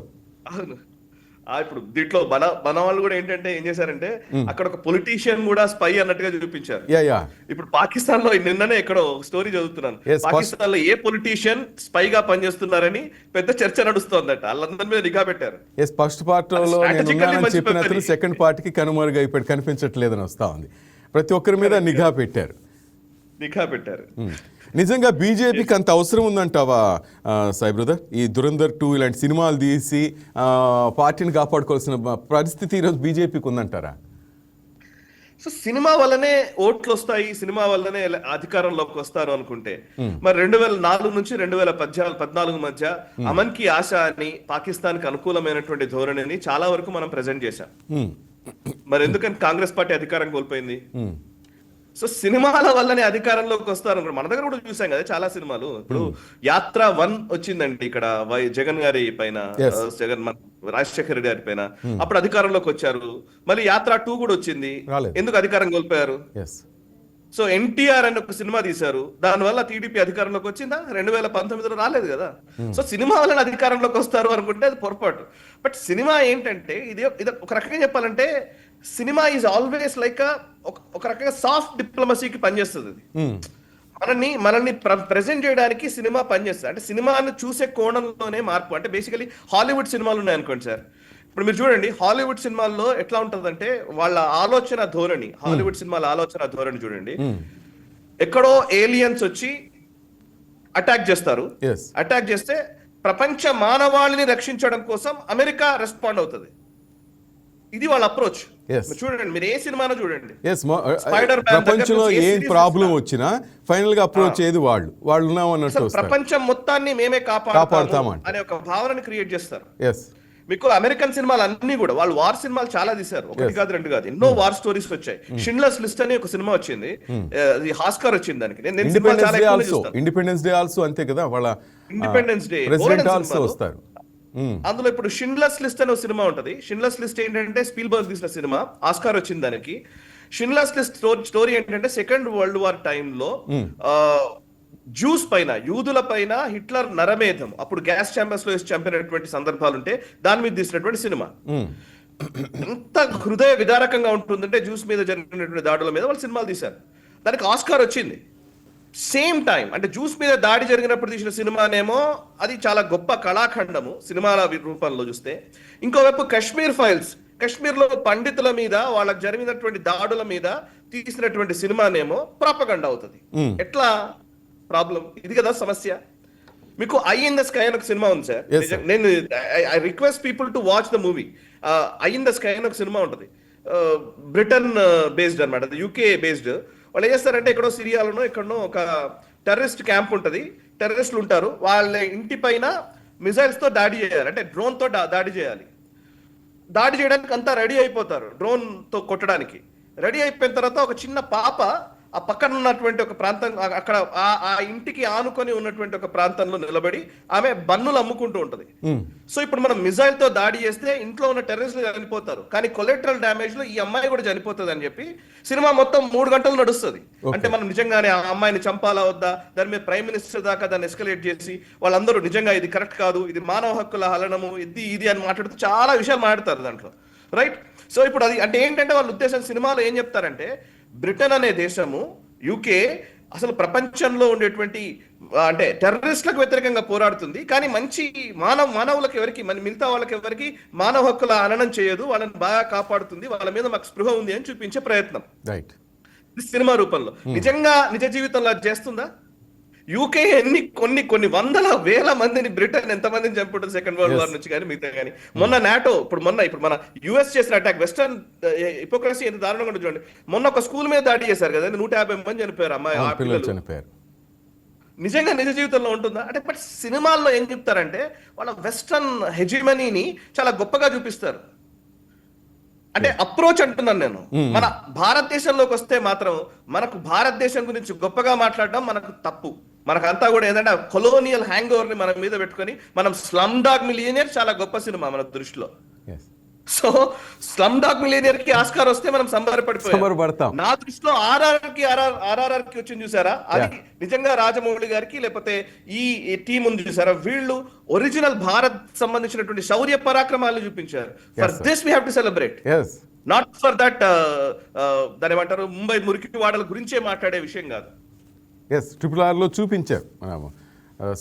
ఇప్పుడు దీంట్లో మన వాళ్ళు కూడా ఏంటంటే ఏం చేశారంటే అక్కడ ఒక పొలిటీషియన్ కూడా స్పై అన్నట్టుగా చూపించారు. యా యా ఇప్పుడు పాకిస్తాన్ లో నిన్ననే ఎక్కడో స్టోరీ చదువుతున్నాను, Yes, పాకిస్తాన్ లో ఏ పొలిటీషియన్ స్పైగా పనిచేస్తున్నారని పెద్ద చర్చ నడుస్తోందట. వాళ్ళందరి మీద నిఘా పెట్టారు. ఎస్ ఫస్ట్ పార్ట్లో నేను strategically ఉన్నానని మంచి చెప్పిన అతను పని. సెకండ్ పార్ట్కి కనుమరుగైపోయాడు, కనిపించట్లేదని వస్తా ఉంది. ప్రతి ఒక్కరి మీద నిఘా పెట్టారు. నిఘా పెట్టారు. నిజంగా బీజేపీకి అంత అవసరం ఉందంటావా సాయి బ్రదర్? ఈ దురంధర్ 2 ఇలాంటి సినిమాలు తీసి పార్టీని కాపాడుకోవాల్సిన పరిస్థితి ఈరోజు బీజేపీకి ఉందంటారా? సో సినిమా వల్లనే ఓట్లు వస్తాయి, సినిమా వల్లనే అధికారంలోకి వస్తారు అనుకుంటే మరి 2004 నుంచి 2014 మధ్య అమన్ కి ఆశ అని పాకిస్తాన్ కి అనుకూలమైనటువంటి ధోరణిని చాలా వరకు మనం ప్రెజెంట్ చేశాం. మరి ఎందుకని కాంగ్రెస్ పార్టీ అధికారం కోల్పోయింది? సో సినిమాల వల్లనే అధికారంలోకి వస్తారు. మన దగ్గర కూడా చూసాం కదా చాలా సినిమాలు. ఇప్పుడు యాత్ర 1 వచ్చిందండి ఇక్కడ జగన్ గారి పైన, రాజశేఖర రెడ్డి గారి పైన, అప్పుడు అధికారంలోకి వచ్చారు. మళ్ళీ యాత్ర 2 కూడా వచ్చింది, ఎందుకు అధికారం కోల్పోయారు? సో ఎన్టీఆర్ అని ఒక సినిమా తీశారు, దానివల్ల టీడీపీ అధికారంలోకి వచ్చిందా? 2019లో రాలేదు కదా. సో సినిమా వల్ల అధికారంలోకి వస్తారు అనుకుంటే అది పొరపాటు. బట్ సినిమా ఏంటంటే ఇది ఒక రకంగా చెప్పాలంటే సినిమా ఈజ్ ఆల్వేస్ లైక్ ఒక రకంగా సాఫ్ట్ డిప్లొమసీకి పనిచేస్తుంది. అది మనల్ని ప్రెజెంట్ చేయడానికి సినిమా పనిచేస్తుంది. అంటే సినిమాను చూసే కోణంలోనే మార్పు. అంటే బేసికలీ హాలీవుడ్ సినిమాలు ఉన్నాయి అనుకోండి సార్. ఇప్పుడు మీరు చూడండి హాలీవుడ్ సినిమాల్లో ఎట్లా ఉంటుందంటే వాళ్ళ ఆలోచన ధోరణి, హాలీవుడ్ సినిమాల ఆలోచన ధోరణి చూడండి. ఎక్కడో ఏలియన్స్ వచ్చి అటాక్ చేస్తారు, అటాక్ చేస్తే ప్రపంచ మానవాళిని రక్షించడం కోసం అమెరికా రెస్పాండ్ అవుతుంది. ఇది వాళ్ళ అప్రోచ్. చూడండి, మీరు ఏ సినిమానో చూడండి, ప్రపంచంలో ఏం ప్రాబ్లం వచ్చినా ఫైనల్ గా అప్రోచ్ ఏది వాళ్ళు ఉన్నామన్నట్టు ప్రపంచం మొత్తాన్ని మేమే కాపాడుతాం అనే ఒక భావనని క్రియేట్ చేస్తారు. మీకు అమెరికన్ సినిమాలు అన్ని కూడా వాళ్ళు వార్ సినిమాలు చాలా తీశారు, 1 కాదు 2 కాదు, ఎన్నో వార్ స్టోరీస్ వచ్చాయి. షిండ్లర్స్ లిస్ట్ అని ఒక సినిమా వచ్చింది, ఆస్కార్ వచ్చింది దానికి. ఇండిపెండెన్స్ డే ఆల్సో అంతే కదా, వాళ్ళ ఇండిపెండెన్స్ డే వస్తారు. అందులో ఇప్పుడు షిండ్లర్స్ లిస్ట్ అనే సినిమా ఉంటది. షిండ్లర్స్ లిస్ట్ ఏంటంటే స్పీల్బర్గ్ తీసిన సినిమా, ఆస్కార్ వచ్చింది దానికి. షిండ్లర్స్ లిస్ట్ స్టోరీ ఏంటంటే సెకండ్ వరల్డ్ వార్ టైంలో జ్యూస్ పైన, యూదుల పైన హిట్లర్ నరమేధం, అప్పుడు గ్యాస్ ఛాంబర్స్ లో వేసి చంపినటువంటి సందర్భాలు ఉంటే దాని మీద తీసినటువంటి సినిమా. ఎంత హృదయ విదారకంగా ఉంటుందంటే జ్యూస్ మీద జరిగినటువంటి దాడుల మీద వాళ్ళు సినిమాలు తీశారు, దానికి ఆస్కార్ వచ్చింది. సేమ్ టైం అంటే జ్యూస్ మీద దాడి జరిగినప్పుడు తీసిన సినిమానేమో అది చాలా గొప్ప కళాఖండము సినిమాల రూపంలో చూస్తే. ఇంకోవైపు కాశ్మీర్ ఫైల్స్, కాశ్మీర్లో పండితుల మీద వాళ్ళకి జరిగినటువంటి దాడుల మీద తీసినటువంటి సినిమానేమో ప్రాపగండా అవుతుంది. ఎట్లా ప్రాబ్లం? ఇది కదా సమస్య. మీకు ఐ ఇన్ ద స్కై అని ఒక సినిమా ఉంది సార్, నేను I request people to watch the movie. I in the sky అని ఒక సినిమా ఉంటుంది, బ్రిటన్ బేస్డ్ అనమాట, యూకే బేస్డ్. వాళ్ళు ఏం చేస్తారంటే ఎక్కడో సిరియాలోనో ఎక్కడనో ఒక టెర్రరిస్ట్ క్యాంప్ ఉంటుంది, టెర్రరిస్టులు ఉంటారు, వాళ్ళ ఇంటి పైన మిసైల్స్ తో దాడి చేయాలి, అంటే డ్రోన్ తో దాడి చేయాలి. దాడి చేయడానికి అంతా రెడీ అయిపోతారు, డ్రోన్ తో కొట్టడానికి రెడీ అయిపోయిన తర్వాత ఒక చిన్న పాప ఆ పక్కన ఉన్నటువంటి ఒక ప్రాంతం, అక్కడ ఆ ఇంటికి ఆనుకొని ఉన్నటువంటి ఒక ప్రాంతంలో నిలబడి ఆమె బన్నులు అమ్ముకుంటూ ఉంటది. సో ఇప్పుడు మనం మిజైల్ తో దాడి చేస్తే ఇంట్లో ఉన్న టెర్రరిస్టులు చనిపోతారు, కానీ కొలెటరల్ డ్యామేజ్ లో ఈ అమ్మాయి కూడా చనిపోతుంది అని చెప్పి సినిమా మొత్తం 3 గంటలు నడుస్తుంది. అంటే మనం నిజంగానే ఆ అమ్మాయిని చంపాలా వద్దా, దాని మీద ప్రైమ్ మినిస్టర్ దాకా దాన్ని ఎస్కలేట్ చేసి వాళ్ళందరూ నిజంగా ఇది కరెక్ట్ కాదు, ఇది మానవ హక్కుల హననము, ఇది అని మాట్లాడుతూ చాలా విషయాలు మాట్లాడతారు దాంట్లో, రైట్? సో ఇప్పుడు అది అంటే ఏంటంటే వాళ్ళ ఉద్దేశం, సినిమాలో ఏం చెప్తారంటే బ్రిటన్ అనే దేశము, యూకే అసలు ప్రపంచంలో ఉండేటువంటి అంటే టెర్రరిస్టులకు వ్యతిరేకంగా పోరాడుతుంది, కానీ మంచి మానవులకు ఎవరికి, మిగతా వాళ్ళకి ఎవరికి మానవ హక్కుల హననం చేయదు, వాళ్ళని బాగా కాపాడుతుంది, వాళ్ళ మీద మాకు స్పృహ ఉంది అని చూపించే ప్రయత్నం సినిమా రూపంలో. నిజంగా నిజ జీవితంలో అది చేస్తుందా? యూకే కొన్ని వందల వేల మందిని, బ్రిటన్ ఎంతమందిని చంపుతుంది సెకండ్ వరల్డ్ వార్ నుంచి కానీ మిగతా కానీ. మొన్న నాటో, ఇప్పుడు మన యుఎస్ చేసిన అటాక్, వెస్టర్న్ హిపోక్రసీ ఎంత దారుణంగా ఉంటుంది చూడండి. మొన్న ఒక స్కూల్ మీద దాడి చేశారు కదా, 150 మంది చనిపోయారు, అమ్మాయి చనిపోయారు. నిజంగా నిజ జీవితంలో ఉంటుందా? అంటే బట్ సినిమాల్లో ఏం చెప్తారంటే వాళ్ళ వెస్టర్న్ హెజిమనీని చాలా గొప్పగా చూపిస్తారు. అంటే అప్రోచ్ అంటున్నాను నేను. మన భారతదేశంలోకి వస్తే మాత్రం మనకు భారతదేశం గురించి గొప్పగా మాట్లాడడం మనకు తప్పు. మనకంతా కూడా ఏంటంటే కొలోనియల్ హ్యాంగ్ ఓవర్ ని మన మీద పెట్టుకొని, మనం స్లమ్ డాగ్ మిలియనేర్ చాలా గొప్ప సినిమా మన దృష్టిలో. సో స్లమ్ డాగ్ మిలియనియర్ కి ఆస్కార్ వస్తే మనం సంబరపడిపోయాం. సంబరపడతాం. నా దృష్టిలో ఆర్ఆర్ఆర్ కి వచ్చింది చూసారా, అది నిజంగా రాజమౌళి గారికి లేకపోతే ఈ టీం ఉంది చూసారా, వీళ్ళు ఒరిజినల్ భారత్ సంబంధించినటువంటి శౌర్య పరాక్రమాలను చూపించారు. For this we have to celebrate, not for that దాని ఏమంటారు ముంబై మురికి వాడల గురించే మాట్లాడే విషయం కాదు. RRRలో చూపించారు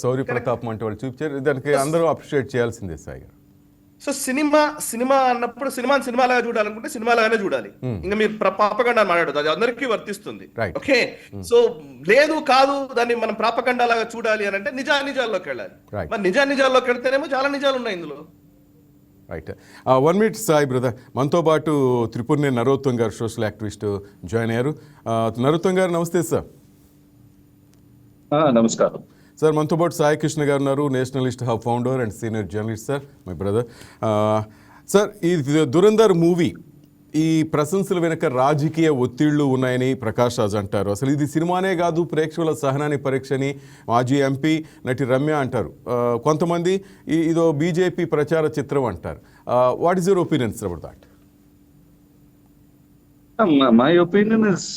శౌర్య ప్రతాపం అంటే వాళ్ళు చూపించారు, దానికి అందరూ అప్రిషియేట్ చేయాల్సిందే సాయి గారు. సో సినిమా అన్నప్పుడు సినిమాలాగా చూడాలనుకుంటే సినిమాలాగానే చూడాలి. ఇంకా మీరు ప్రాపగండా మాట్లాడదు, అది అందరికీ వర్తిస్తుంది. ఓకే, సో లేదు కాదు దాన్ని మనం ప్రాపగండా లాగా చూడాలి అని అంటే నిజాల్లోకి వెళ్ళాలి. మరి నిజాల్లోకి వెళ్తేనేమో చాలా నిజాలు ఉన్నాయి ఇందులో. Right, 1 minute Sai brother. మనతో పాటు త్రిపురనే నరోత్తం గారు సోషల్ యాక్టివిస్ట్ జాయిన్ అయ్యారు. నరోత్తం గారు నమస్తే సార్. నమస్కారం సార్. మనతో పాటు సాయి కృష్ణ గారు ఉన్నారు, Nationalist Hub founder and senior journalist sir, my brother. Sir, ఈ దురంధర్ మూవీ ఈ ప్రశంసల వెనుక రాజకీయ ఒత్తిళ్లు ఉన్నాయని ప్రకాష్ రాజ్ అంటారు. అసలు ఇది సినిమానే కాదు, ప్రేక్షకుల సహనాన్ని పరీక్షని మాజీ ఎంపీ నటి రమ్య అంటారు. కొంతమంది ఇదో బీజేపీ ప్రచార చిత్రం అంటారు. What is your opinion about that? My opinion is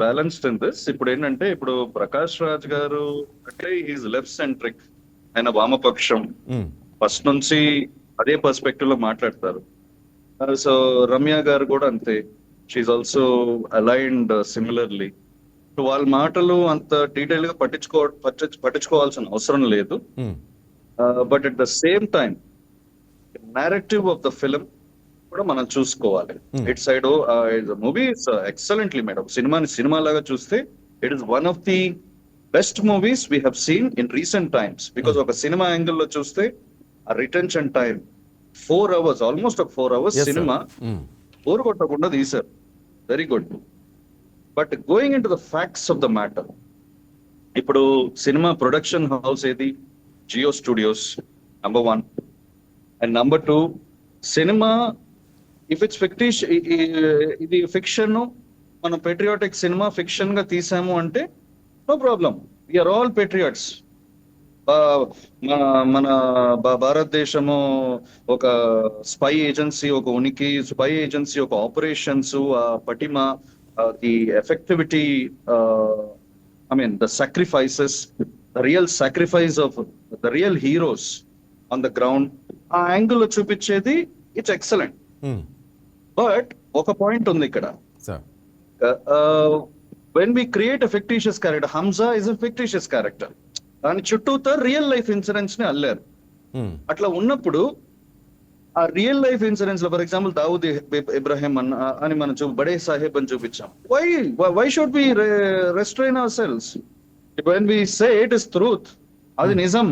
balanced in this. ఇప్పుడు ఏంటంటే, ఇప్పుడు ప్రకాష్ రాజ్ గారు అంటే ఈజ్ లెఫ్ట్ సెంట్రిక్, ఆయన వామపక్షం, ఫస్ట్ నుంచి అదే పర్స్పెక్టివ్ లో మాట్లాడతారు. సో రమ్య గారు కూడా అంతే, షీఈ్ ఆల్సో అలైన్డ్ సిమిలర్లీ. వాళ్ళ మాటలు అంత డీటెయిల్ గా పట్టించుకోవాల్సిన అవసరం లేదు. But at the same time narrative of the film కూడా మనం చూసుకోవాలి. It side movie is excellently made. Cinema లాగా చూస్తే it is one of the best movies we have seen in recent times. Because ఒక సినిమా యాంగిల్ లో చూస్తే ఆ retention time 4 hours, almost ఒక 4 hours సినిమా బోర్ కొట్టకుండా తీశారు. Very good. But going in to the facts of the matter, ఇప్పుడు cinema production house ఏది? Jio studios number 1. And number 2, cinema if it's ఇది ఫిక్షన్, మనం పేట్రియాటిక్ సినిమా ఫిక్షన్ గా తీసాము అంటే no problem, we're all patriots. మన భారతదేశము ఒక స్పై ఏజెన్సీ, ఒక ఉనికి స్పై ఏజెన్సీ, ఒక ఆపరేషన్స్, ఆ పటిమ, the effectiveness, I mean the sacrifices, the real sacrifice of the real heroes on the ground, ఆ యాంగిల్ లో చూపించేది ఇట్స్ ఎక్సలెంట్. బట్ ఒక పాయింట్ ఉంది ఇక్కడ. When we create a fictitious character, Hamza is a fictitious character, దాని చుట్టూతో real life incidents ని అల్లారు. అట్లా ఉన్నప్పుడు ఆ రియల్ లైఫ్ ఇన్సిడెంట్స్ లో, ఫర్ ఎగ్జాంపుల్ దావుద్ ఇబ్రాహిం అని మనం బడే సాహెబ్ అని చూపించాం. Why should be restrain our selves when we say it is truth? అది నిజం,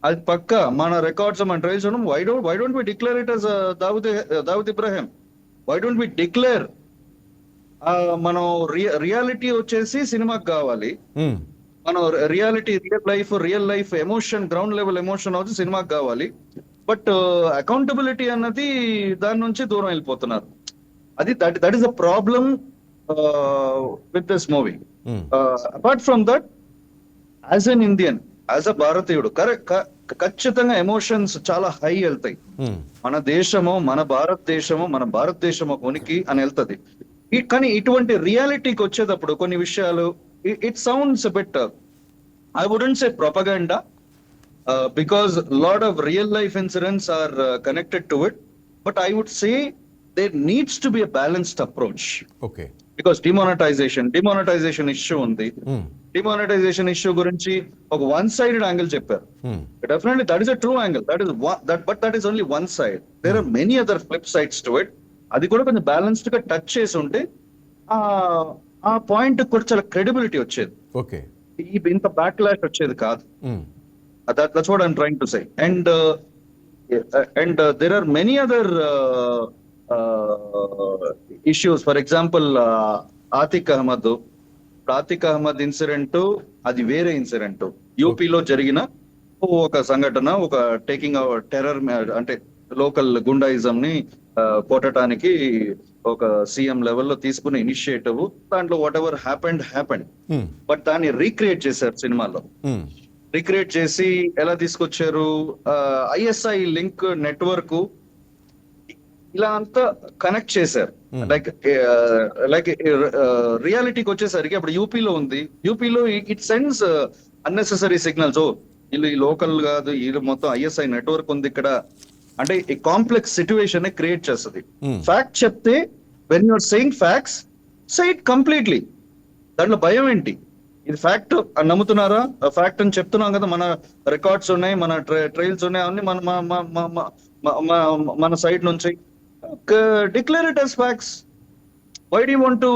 అది పక్క మన రికార్డ్స్ మనం ట్రై చేయడం. Why don't we declare it as Dawood Ibrahim? Why don't we declare? మనం రియాలిటీ వచ్చేసి సినిమాకి కావాలి, మనం reality, real life emotion, ground level emotion వచ్చి సినిమాకి కావాలి. బట్ అకౌంటబిలిటీ అన్నది దాని నుంచి దూరం వెళ్ళిపోతున్నారు. అది that is a problem with this movie. Apart from that, as an Indian, as a భారతీయుడు, ఖచ్చితంగా ఎమోషన్స్ చాలా హై వెళ్తాయి. మన దేశము, మన భారతదేశము ఉనికి అని వెళ్తది. కానీ ఇటువంటి రియాలిటీకి వచ్చేటప్పుడు కొన్ని విషయాలు, it sounds bit, I wouldn't say propaganda, because lot of real life incidents are connected to it, but I would say there needs to be a balanced approach. Okay. Because demonetization issue undi. Demonetization issue gurinchi oka one sided angle chepparu. Definitely that is a true angle, but that is only one side. There are many other flip sides to it. Adi kuda konచెం balanced ga touch chesi unte ఆ point కూడా చాలా credibility వచ్చేది. Okay, ఇంత backlash వచ్చేది కాదు. That's what I'm trying to say. And there are many other issues. For example, Atiq Ahmad incident, అది వేరే incident. యూపీలో జరిగిన ఒక సంఘటన, ఒక టేకింగ్ టెర్రర్, అంటే లోకల్ గుండాయిజం ని కొట్టడానికి ఒక సీఎం లెవెల్లో తీసుకునే ఇనిషియేటివ్. దాంట్లో వాట్ ఎవర్ హ్యాపెండ్, బట్ దాన్ని రీక్రియేట్ చేశారు సినిమాలో. రిక్రియేట్ చేసి ఎలా తీసుకొచ్చారు? ఐఎస్ఐ లింక్ నెట్వర్క్ ఇలా అంతా కనెక్ట్ చేశారు. లైక్ రియాలిటీకి వచ్చేసరికి అప్పుడు యూపీలో ఉంది. యూపీలో ఇట్ సెండ్స్ అన్నెసెసరీ సిగ్నల్స్. వీళ్ళు ఈ లోకల్ కాదు, వీళ్ళు మొత్తం ఐఎస్ఐ నెట్వర్క్ ఉంది ఇక్కడ అంటే ఈ కాంప్లెక్స్ సిచ్యువేషన్ క్రియేట్ చేస్తుంది. ఫ్యాక్ట్ చెప్తే when you're saying facts say it completely. దాంట్లో భయం ఏంటి? ఇది ఫ్యాక్ట్ నమ్ముతున్నారా? ఫ్యాక్ట్ అని చెప్తున్నాం కదా, మన రికార్డ్స్ ఉన్నాయి, మన ట్రయల్స్ ఉన్నాయి, అన్ని మన సైడ్ నుంచి declare it as facts. Why do you want to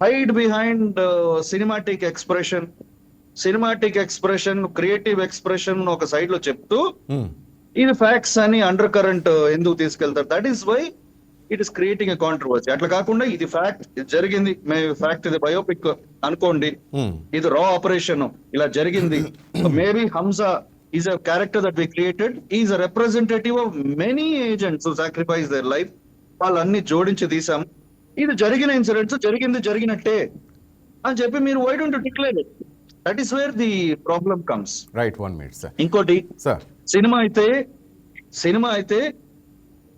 hide behind cinematic expression, creative expression ఒక సైడ్ లో చెప్తూ ఇది ఫ్యాక్ట్స్ అని అండర్ కరెంట్ ఎందుకు తీసుకెళ్తారు? That is why it is creating a controversy. అట్లా కాకుండా ఇది ఫ్యాక్ట్, ఇది జరిగింది, ఫ్యాక్ట్, ఇది బయోపిక్ అనుకోండి, ఇది రా ఆపరేషన్, ఇలా జరిగింది. Maybe Hamza is a character that we created, is a representative of many agents who sacrifice their life. వాళ్ళన్ని జోడించి తీసాం. ఇది జరిగిన ఇన్సిడెంట్స్, జరిగినట్టే అని చెప్పి మీరు why don't declare it? That is where the problem comes. Right, 1 minute sir. ఇంకోటి సార్, సినిమా అయితే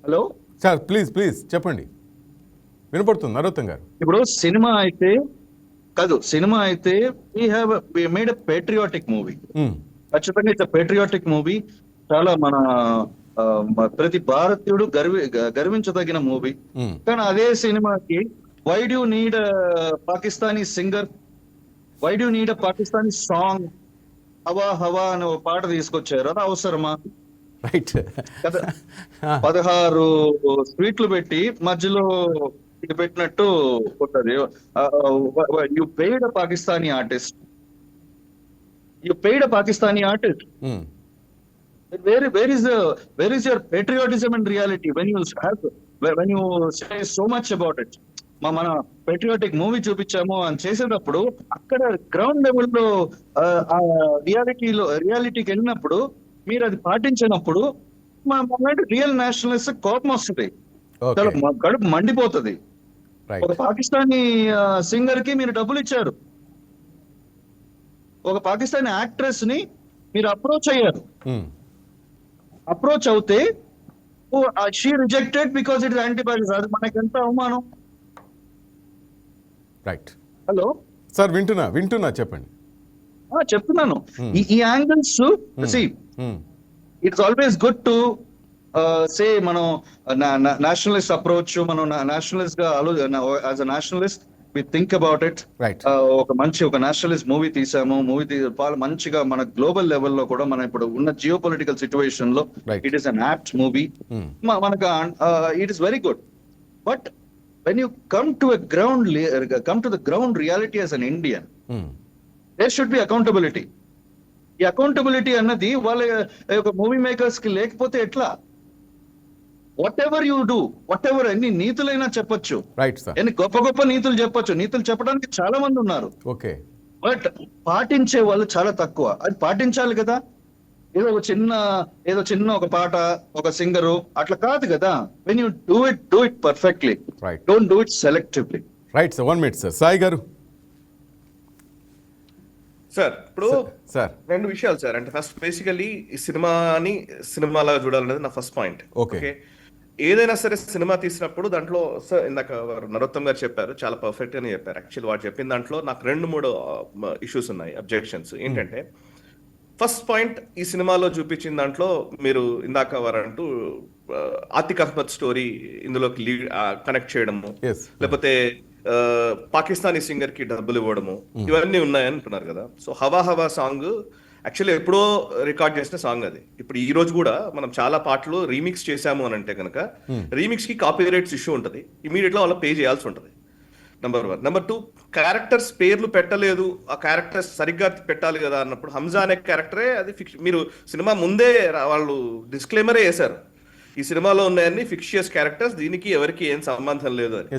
హలో సార్ ప్లీజ్ చెప్పండి, వినపడుతుంది నరోత్తం గారు. ఇప్పుడు సినిమా అయితే we made a patriotic movie. ఖచ్చితంగా ఇట్స్ పేట్రియాటిక్ మూవీ. చాలా మన ప్రతి భారతీయుడు గర్వించదగిన మూవీ. కానీ అదే సినిమాకి why do need Pakistani singer, why do need a Pakistani song? హవా హవా అనే ఒక పాట తీసుకొచ్చారు, అది అవసరమా? రైట్. 16 స్వీట్లు పెట్టి మధ్యలో ఇది పెట్టినట్టు ఉంటది. You paid a Pakistani artist, where is your patriotism and reality when you say so much about it? మన పేట్రియాటిక్ మూవీ చూపించాము అని చేసేటప్పుడు అక్కడ గ్రౌండ్ లెవెల్లో ఆ రియాలిటీకి వెళ్ళినప్పుడు మీరు అది పాటించినప్పుడు రియల్ నేషనలిస్ట్ కోపం వస్తుంది, కడుపు మండిపోతుంది. ఒక పాకిస్తానీ సింగర్ కి మీరు డబ్బులు ఇచ్చారు, ఒక పాకిస్తానీ యాక్ట్రెస్ ని మీరు అప్రోచ్ అవుతే she rejected because it is యాంటీపాకిస్తాన్. అది మనకి ఎంత అవమానం. రైట్. హలో సార్, వింటున్నా చెప్పండి. చెప్తున్నాను, ఈ angles it's always good to say మనం నేషనలిస్ట్ అప్రోచ్, మనం నేషనలిస్ట్ గా as a nationalist we think about it. ఒక నేషనలిస్ట్ మూవీ తీసాము, మంచిగా మన గ్లోబల్ లెవెల్లో కూడా మన ఇప్పుడు ఉన్న జియో పొలిటికల్ సిచ్యువేషన్ లో it is an apt movie. మనకు it is very good. But when you come to the ground reality as an Indian, there should be accountability. ఈ అకౌంటబిలిటీ అన్నది వాళ్ళ మూవీ మేకర్స్ కి లేకపోతే ఎట్లా? వాట్ ఎవర్ యూ డూ, ఎన్ని నీతులైనా చెప్పొచ్చు, ఎన్ని గొప్ప నీతులు చెప్పొచ్చు, నీతులు చెప్పడానికి చాలా మంది ఉన్నారు, బట్ పాటించే వాళ్ళు చాలా తక్కువ. అది పాటించాలి కదా. ఏదో చిన్న ఒక పాట, ఒక సింగరు అట్లా కాదు కదా. When you do it perfectly, don't do it selectively. Right sir, 1 minute sir. Sai గారు. సార్, ఇప్పుడు రెండు విషయాలు సార్. అంటే ఫస్ట్ బేసికలీ ఈ సినిమాలాగా చూడాలనేది నా ఫస్ట్ పాయింట్. ఓకే, ఏదైనా సరే సినిమా తీసినప్పుడు దాంట్లో సార్ ఇందాక నరోత్తం గారు చెప్పారు, చాలా పర్ఫెక్ట్ అని చెప్పారు. యాక్చువల్లీ వాడు చెప్పిన దాంట్లో నాకు 2-3 ఇష్యూస్ ఉన్నాయి, అబ్జెక్షన్స్. ఏంటంటే ఫస్ట్ పాయింట్, ఈ సినిమాలో చూపించిన దాంట్లో మీరు ఇందాక వారంటూ ఆతిక్ అహ్మద్ స్టోరీ ఇందులోకి కనెక్ట్ చేయడము, లేకపోతే పాకిస్తానీ సింగర్ కి డబ్బులు ఇవ్వడము, ఇవన్నీ ఉన్నాయని అంటున్నారు కదా. సో హవా సాంగ్ యాక్చువల్లీ ఎప్పుడో రికార్డ్ చేసిన సాంగ్ అది. ఇప్పుడు ఈ రోజు కూడా మనం చాలా పాటలు రీమిక్స్ చేశాము అని అంటే కనుక రీమిక్స్ కి కాపీ రైట్స్ ఇష్యూ ఉంటుంది, ఇమీడియట్ గా వాళ్ళకి పే చేయాల్సి ఉంటుంది. నెంబర్ 1. నెంబర్ 2, క్యారెక్టర్స్ పేర్లు పెట్టలేదు, ఆ క్యారెక్టర్స్ సరిగ్గా పెట్టాలి కదా అన్నప్పుడు హంజా అనే క్యారెక్టరే అది మీరు సినిమా ముందే వాళ్ళు డిస్క్లైమరే వేశారు, ఈ సినిమాలో ఉన్నాయన్ని ఫిక్షియస్ క్యారెక్టర్స్, దీనికి ఎవరికి ఏం సంబంధం లేదు అని.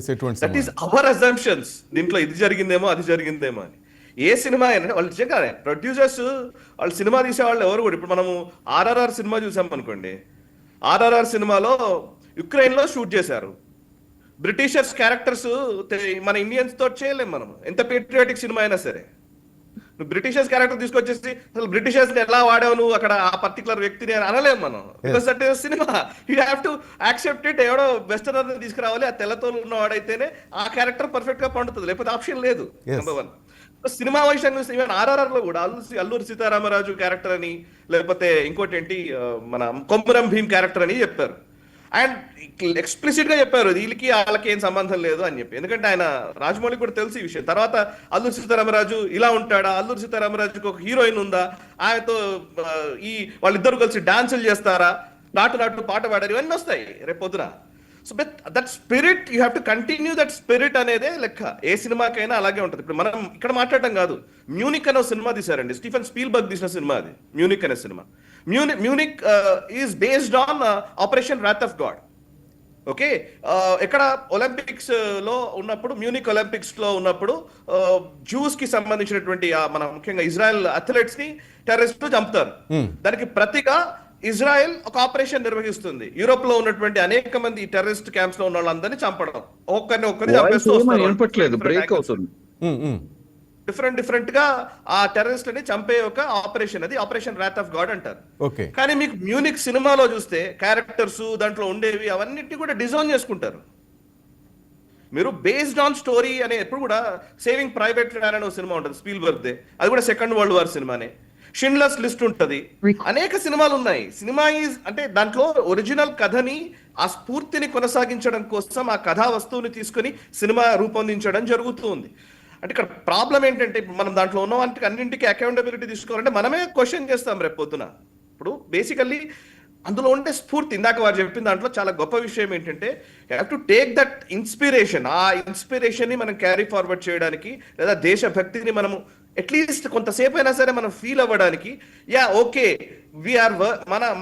That is our assumptions. దీంట్లో ఇది జరిగిందేమో అది జరిగిందేమో అని. ఏ సినిమా అయినా వాళ్ళు నిజంగానే ప్రొడ్యూసర్స్ వాళ్ళు సినిమా తీసే వాళ్ళు ఎవరు కూడా. ఇప్పుడు మనము ఆర్ఆర్ఆర్ సినిమా చూసాం అనుకోండి, ఆర్ఆర్ఆర్ సినిమాలో యుక్రెయిన్ లో షూట్ చేశారు. బ్రిటిషర్స్ క్యారెక్టర్స్ మన ఇండియన్స్ తో చేయలేం మనం, ఎంత పేట్రియాటిక్ సినిమా అయినా సరే. నువ్వు బ్రిటిషర్స్ క్యారెక్టర్ తీసుకొచ్చేసి అసలు బ్రిటిషర్స్ ఎలా వాడావు నువ్వు అక్కడ ఆ పర్టికులర్ వ్యక్తిని అని అనలేము మనం. Because that is cinema, you have to accept it. ఎవడో వెస్టర్నర్ తీసుకురావాలి, ఆ తెల్లతో ఉన్నవాడైతేనే ఆ క్యారెక్టర్ పర్ఫెక్ట్ గా పండుతుంది, లేకపోతే ఆప్షన్ లేదు. నెంబర్ 1. సినిమా విషయం చూస్తే ఈవెన్ ఆర్ఆర్ఆర్ లో కూడా అల్లూరి సీతారామరాజు క్యారెక్టర్ అని, లేకపోతే ఇంకోటి ఏంటి మన కొమ్మురం భీమ్ క్యారెక్టర్ అని చెప్పారు. అండ్ ఎక్స్ప్లిసిట్ గా చెప్పారు వీళ్ళకి వాళ్ళకి ఏం సంబంధం లేదు అని చెప్పి. ఎందుకంటే ఆయన రాజమౌళి కూడా తెలుసు ఈ విషయం. తర్వాత అల్లూరి సీతారామరాజు ఇలా ఉంటాడా, అల్లూరి సీతారామరాజుకి ఒక హీరోయిన్ ఉందా, ఆయనతో ఈ వాళ్ళిద్దరు కలిసి డాన్సులు చేస్తారా, నాటు పాట పాడారు, ఇవన్నీ వస్తాయి రేపు పొద్దున. So that spirit you have to continue, that spirit అనేదే లెక్క. ఏ సినిమాకైనా అలాగే ఉంటుంది. ఇప్పుడు మనం ఇక్కడ మాట్లాడటం కాదు, మ్యూనిక్ అనే సినిమా తీశారండి, స్టీఫెన్ స్పీల్బర్గ్ తీసిన సినిమా అది, మ్యూనిక్ అనే cinema. Munich is based on operation Rath of God. Okay, ఎక్కడ ఒలింపిక్స్ లో ఉన్నప్పుడు, మ్యూనిక్ ఒలింపిక్స్ లో ఉన్నప్పుడు జూస్ కి సంబంధించినటువంటి మన ముఖ్యంగా ఇజ్రాయెల్ అథ్లెట్స్ ని టెర్రరిస్టులు చంపుతారు. దానికి ప్రతిగా ఇజ్రాయెల్ ఒక ఆపరేషన్ నిర్వహిస్తుంది. యూరోప్ లో ఉన్నటువంటి అనేక మంది టెర్రరిస్ట్ క్యాంప్స్ లో ఉన్న వాళ్ళందరినీ చంపడం, ఒక్కరిని చంపేస్తూ అవుతుంది. డిఫరెంట్ గా ఆ టెర్రరిస్ట్లని చంపే ఒక ఆపరేషన్, అది ఆపరేషన్ రాత్ ఆఫ్ గాడ్ అంటారు. కానీ మీకు మ్యూనిక్ సినిమాలో చూస్తే క్యారెక్టర్స్ దాంట్లో ఉండేవి అవన్నిటిని కూడా డిజైన్ చేసుకుంటారు. మీరు బేస్డ్ ఆన్ స్టోరీ అనే, ఎప్పుడు కూడా సేవింగ్ ప్రైవేట్ ల్యాండ్ అనే సినిమా ఉంటుంది స్పీల్బర్గ్ దే, అది కూడా సెకండ్ వరల్డ్ వార్ సినిమానే. షిండ్లర్స్ లిస్ట్ ఉంటది, అనేక సినిమాలు ఉన్నాయి. సినిమా ఈజ్ అంటే దాంట్లో ఒరిజినల్ కథని, ఆ స్ఫూర్తిని కొనసాగించడం కోసం ఆ కథా వస్తువుని తీసుకొని సినిమా రూపొందించడం జరుగుతుంది. అంటే ఇక్కడ ప్రాబ్లం ఏంటంటే, ఇప్పుడు మనం దాంట్లో ఉన్న వాటికి అన్నింటికి అకౌంటబిలిటీ తీసుకోవాలంటే మనమే క్వశ్చన్ చేస్తాం రేపు పొద్దున. ఇప్పుడు బేసికల్లీ అందులో ఉండే స్ఫూర్తి, ఇందాక వారు చెప్పిన దాంట్లో చాలా గొప్ప విషయం ఏంటంటే, you have to take that inspiration. ఆ ఇన్స్పిరేషన్ ని మనం క్యారీ ఫార్వర్డ్ చేయడానికి, లేదా దేశభక్తిని మనము అట్లీస్ట్ కొంతసేపు అయినా సరే మనం ఫీల్ అవ్వడానికి, యా ఓకే వీఆర్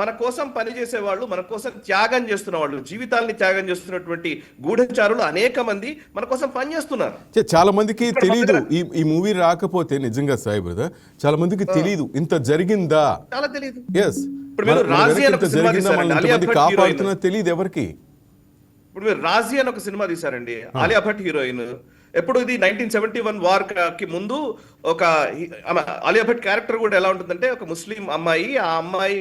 మన కోసం పనిచేసే వాళ్ళు, మన కోసం త్యాగం చేస్తున్న వాళ్ళు, జీవితాల్ని త్యాగం చేస్తున్నటువంటి గూఢచారులు అనేక మంది మన కోసం పనిచేస్తున్నారు. చాలా మందికి తెలియదు ఈ మూవీ రాకపోతే, నిజంగా సాయి బ్రదర్, చాలా మందికి తెలియదు ఇంత జరిగిందా, చాలా తెలియదు. ఎస్, ఇప్పుడు మీరు రాజీ అని ఒక సినిమా తీశారండి, కాపాడుతున్నా తెలియదు ఎవరికి. ఇప్పుడు మీరు రాజీ అని ఒక సినిమా తీశారండి, ఆలియా భట్ హీరోయిన్. ఎప్పుడు ఇది 1971 వార్ కి ముందు ఒక ఆలియా భట్ క్యారెక్టర్ కూడా ఎలా ఉంటుందంటే, ఒక ముస్లిం అమ్మాయి, ఆ అమ్మాయి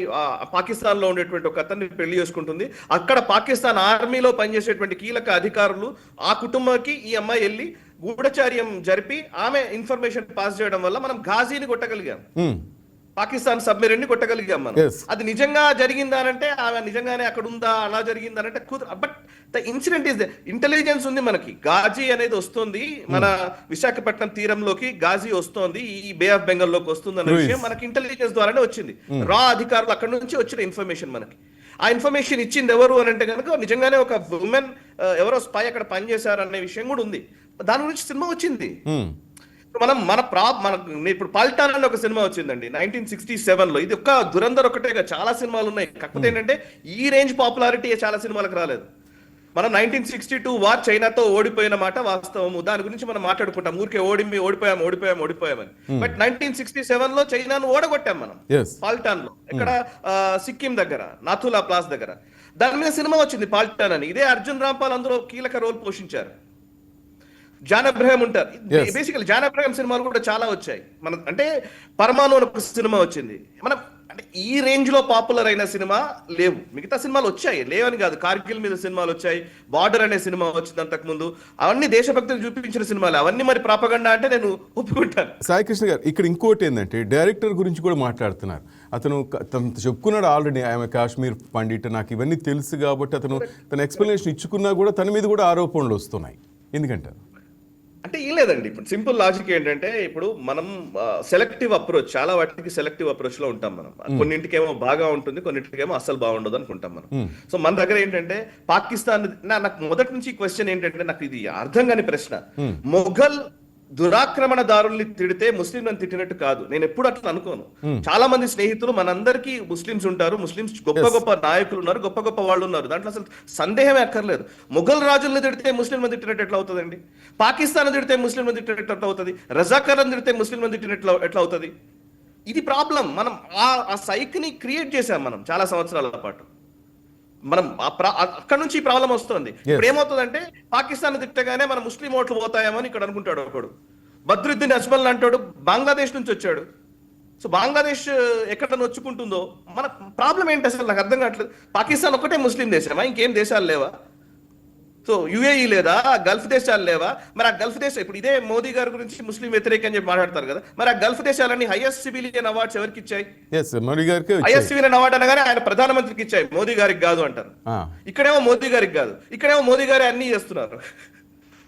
పాకిస్తాన్ లో ఉండేటువంటి ఒక అతన్ని పెళ్లి చేసుకుంటుంది. అక్కడ పాకిస్తాన్ ఆర్మీలో పనిచేసేటువంటి కీలక అధికారులు ఆ కుటుంబానికి ఈ అమ్మాయి వెళ్ళి గూఢచార్యం జరిపి ఆమె ఇన్ఫర్మేషన్ పాస్ చేయడం వల్ల మనం ఘాజీని కొట్టగలిగాం, పాకిస్తాన్ సబ్మెరీన్ ని కొట్టగలిగాం మనం. అది నిజంగా జరిగిందానంటే, ఆమె నిజంగానే అక్కడ ఉందా, అలా జరిగిందానంటే కుదరదు. But the incident is intelligence ఉంది మనకి. గాజీ అనేది వస్తుంది మన విశాఖపట్నం తీరంలోకి, గాజీ వస్తోంది, ఈ బే ఆఫ్ బెంగాల్ లోకి వస్తుంది అన్న విషయం మనకి ఇంటెలిజెన్స్ ద్వారానే వచ్చింది. రా అధికారులు అక్కడ నుంచి వచ్చిన ఇన్ఫర్మేషన్ మనకి. ఆ ఇన్ఫర్మేషన్ ఇచ్చింది ఎవరు అని అంటే కనుక, నిజంగానే ఒక ఉమెన్ ఎవరో స్పై అక్కడ పనిచేశారు అనే విషయం కూడా ఉంది. దాని గురించి సినిమా వచ్చింది. ఇప్పుడు పాల్టాన్ అని ఒక సినిమా వచ్చిందండి 1967 లో. ఇది ఒక్క దురంధర్ ఒకటే, చాలా సినిమాలు ఉన్నాయి. కాకపోతే ఏంటంటే ఈ రేంజ్ పాపులారిటీ చాలా సినిమాలకు రాలేదు. మనం 1962 వార్ చైనాతో ఓడిపోయిన మాట వాస్తవము, దాని గురించి మనం మాట్లాడుకుంటాం, ఊరికే ఓడిపోయామని. బట్ 1967 లో చైనాను ఓడగొట్టాం మనం పాల్టాన్ లో, ఇక్కడ సిక్కిం దగ్గర నాథులా ప్లాస్ దగ్గర. దాని మీద సినిమా వచ్చింది పాల్టాన్ అని. ఇదే అర్జున్ రాంపాల్ అందులో కీలక రోల్ పోషించారు. జాన్ అబ్రహాం ఉంటారు. బేసికల్ జాన్ అబ్రహాం సినిమాలు కూడా చాలా వచ్చాయి. మన అంటే పరమాణు అని ఒక సినిమా వచ్చింది. మనం అంటే ఈ రేంజ్ లో పాపులర్ అయిన సినిమా లేవు. మిగతా సినిమాలు వచ్చాయి, లేవని కాదు. కార్గిల్ మీద సినిమాలు వచ్చాయి, బార్డర్ అనే సినిమా వచ్చింది అంతకు ముందు. అవన్నీ దేశభక్తిని చూపించిన సినిమాలు, అవన్నీ మరి ప్రాపగండా అంటే నేను ఒప్పుకుంటాను. సాయి కృష్ణ గారు, ఇక్కడ ఇంకోటి ఏంటంటే డైరెక్టర్ గురించి కూడా మాట్లాడుతున్నారు. అతను చెప్పుకున్నాడు ఆల్రెడీ, ఆమె కాశ్మీర్ పండిట్, నాకు ఇవన్నీ తెలుసు కాబట్టి అతను తన ఎక్స్ప్లెనేషన్ ఇచ్చుకున్నా కూడా తన మీద కూడా ఆరోపణలు వస్తున్నాయి. ఎందుకంటారు? అంటే ఏం లేదండి, ఇప్పుడు సింపుల్ లాజిక్ ఏంటంటే, ఇప్పుడు మనం సెలెక్టివ్ అప్రోచ్, చాలా వాటికి సెలెక్టివ్ అప్రోచ్ లో ఉంటాం మనం. కొన్నింటికేమో బాగా ఉంటుంది, కొన్నింటికేమో అస్సలు బాగుండదు అనుకుంటాం మనం. సో మన దగ్గర ఏంటంటే పాకిస్తాన్, నాకు మొదటి నుంచి క్వశ్చన్ ఏంటంటే, నాకు ఇది అర్థం కాని ప్రశ్న. మొఘల్ దురాక్రమణదారుల్ని తిడితే ముస్లింలను తిట్టినట్టు కాదు. నేను ఎప్పుడు అట్లా అనుకోను. చాలా మంది స్నేహితులు మనందరికీ ముస్లింస్ ఉంటారు, ముస్లింస్ గొప్ప గొప్ప నాయకులు ఉన్నారు, గొప్ప గొప్ప వాళ్ళు ఉన్నారు, దాంట్లో అసలు సందేహమే అక్కర్లేదు. మొఘల్ రాజుల్ని తిడితే ముస్లింలను తిట్టినట్టు ఎట్లా అవుతుందండి? పాకిస్తాన్ తిడితే ముస్లింలను తిట్టినట్టు ఎట్లా అవుతుంది? రజాకర్లను తిడితే ముస్లింలను తిట్టినట్లు ఎట్లా అవుతుంది? ఇది ప్రాబ్లం. మనం ఆ సైక్ని క్రియేట్ చేశాం మనం చాలా సంవత్సరాల పాటు. మనం అక్కడ నుంచి ఈ ప్రాబ్లం వస్తుంది. ఇప్పుడు ఏమవుతుందంటే, పాకిస్తాన్ తిట్టగానే మన ముస్లిం ఓట్లు పోతాయేమని ఇక్కడ అనుకుంటాడు ఒకడు. బద్రుద్దీన్ అజ్మల్ అంటాడు బంగ్లాదేశ్ నుంచి వచ్చాడు. సో బంగ్లాదేశ్ ఎక్కడ నొచ్చుకుంటుందో మన ప్రాబ్లం ఏంటి అసలు నాకు అర్థం కావట్లేదు. పాకిస్తాన్ ఒకటే ముస్లిం దేశమా, ఇంకేం దేశాలు లేవా? సో యుఏఈ లేదా, గల్ఫ్ దేశాలు లేవా? మరి ఆ గల్ఫ్ దేశం ఇప్పుడు ఇదే మోదీ గారి గురించి ముస్లిం వ్యతిరేక అని చెప్పి మాట్లాడతారు కదా, మరి ఆ గల్ఫ్ దేశాలన్నీ హైయెస్ట్ సివిలియన్ అవార్డ్స్ ఎవరికి ఇచ్చాయి? మోడీ గారికి హైయెస్ట్ సివిలియన్ అవార్డు అనగానే ఆయన ప్రధానమంత్రికి ఇచ్చాయి, మోదీ గారికి కాదు అంటారు. ఇక్కడేమో మోదీ గారికి కాదు, ఇక్కడేమో మోదీ గారే అన్ని చేస్తున్నారు.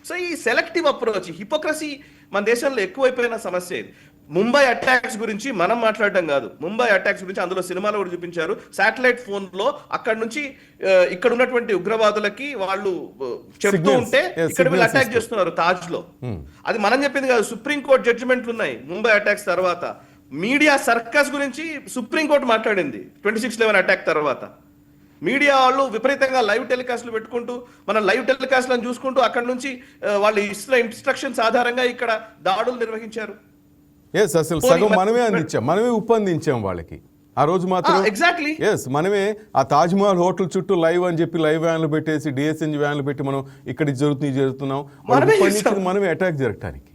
సో ఈ సెలెక్టివ్ అప్రోచ్, హిపోక్రసీ మన దేశంలో ఎక్కువైపోయిన సమస్య ఇది. ముంబై అటాక్స్ గురించి మనం మాట్లాడటం కాదు, ముంబై అటాక్స్ గురించి అందులో సినిమాలో కూడా చూపించారు. శాటిలైట్ ఫోన్ లో అక్కడ నుంచి ఇక్కడ ఉన్నటువంటి ఉగ్రవాదులకి వాళ్ళు చెప్తూ ఉంటే ఇక్కడ వీళ్ళు అటాక్ చేస్తున్నారు తాజ్ లో. అది మనం చెప్పింది కాదు, సుప్రీంకోర్టు జడ్జిమెంట్లు ఉన్నాయి ముంబై అటాక్స్ తర్వాత. మీడియా సర్కస్ గురించి సుప్రీంకోర్టు మాట్లాడింది 26/11 అటాక్ తర్వాత. మీడియా వాళ్ళు విపరీతంగా లైవ్ టెలికాస్ట్లు పెట్టుకుంటూ మన లైవ్ టెలికాస్ట్లను చూసుకుంటూ అక్కడ నుంచి వాళ్ళు ఇస్తున్న ఇన్స్ట్రక్షన్స్ ఆధారంగా ఇక్కడ దాడులు నిర్వహించారు. అసలు సగం మనమే అందించాం, మనమే ఉప్పందించాం వాళ్ళకి ఆ రోజు మాత్రం. ఎగ్జాక్ట్లీ మనమే ఆ తాజ్మహల్ హోటల్ చుట్టూ లైవ్ అని చెప్పి లైవ్ వ్యాన్లు పెట్టేసి డిఎస్ఎన్జి వ్యాన్లు పెట్టి మనం ఇక్కడ జరుగుతున్నాం, మనమే అటాక్ జరగటానికి.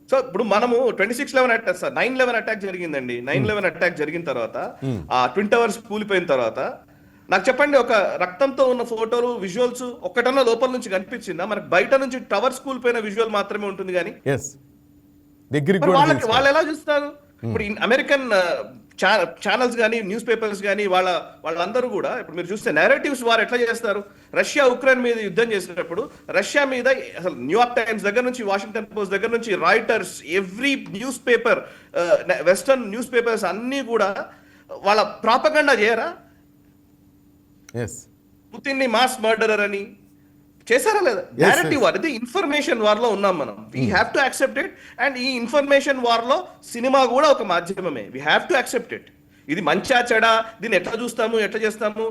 సో ఇప్పుడు మనము 26/11 అటాక్, 9/11 అటాక్ జరిగిందండి. 9/11 అటాక్ జరిగిన తర్వాత ఆ ట్విన్ టవర్స్ కూలిపోయిన తర్వాత నాకు చెప్పండి, ఒక రక్తంతో ఉన్న ఫోటోలు విజువల్స్ ఒక్కటన్నా లోపల నుంచి కనిపించిందా? మనకు బయట నుంచి టవర్స్ కూలిపోయిన విజువల్ మాత్రమే ఉంటుంది కానీ వాళ్ళు ఎలా చూస్తారు? ఇప్పుడు అమెరికన్ ఛానల్స్ కానీ న్యూస్ పేపర్స్ కానీ వాళ్ళందరూ కూడా ఇప్పుడు మీరు చూస్తే నేరేటివ్స్ వారు ఎట్లా చేస్తారు? రష్యా ఉక్రెయిన్ మీద యుద్ధం చేసినప్పుడు రష్యా మీద అసలు న్యూయార్క్ టైమ్స్ దగ్గర నుంచి వాషింగ్టన్ పోస్ట్ దగ్గర నుంచి Reuters, every news paper, western news papers అన్ని కూడా వాళ్ళ ప్రాపగండా చేయరా? పుతిన్ ని మాస్ మర్డరర్ అని చేశారా లేదా? నేరేటివ్ వార్, ఇది ఇన్ఫర్మేషన్ వార్ లో ఉన్నాం మనం. We have to accept it. And ఈ ఇన్ఫర్మేషన్ వార్ లో సినిమా కూడా ఒక మాధ్యమమే. We have to accept it. ఇది మంచా చెడా, దీన్ని ఎట్లా చూస్తాము, ఎట్లా చేస్తాము,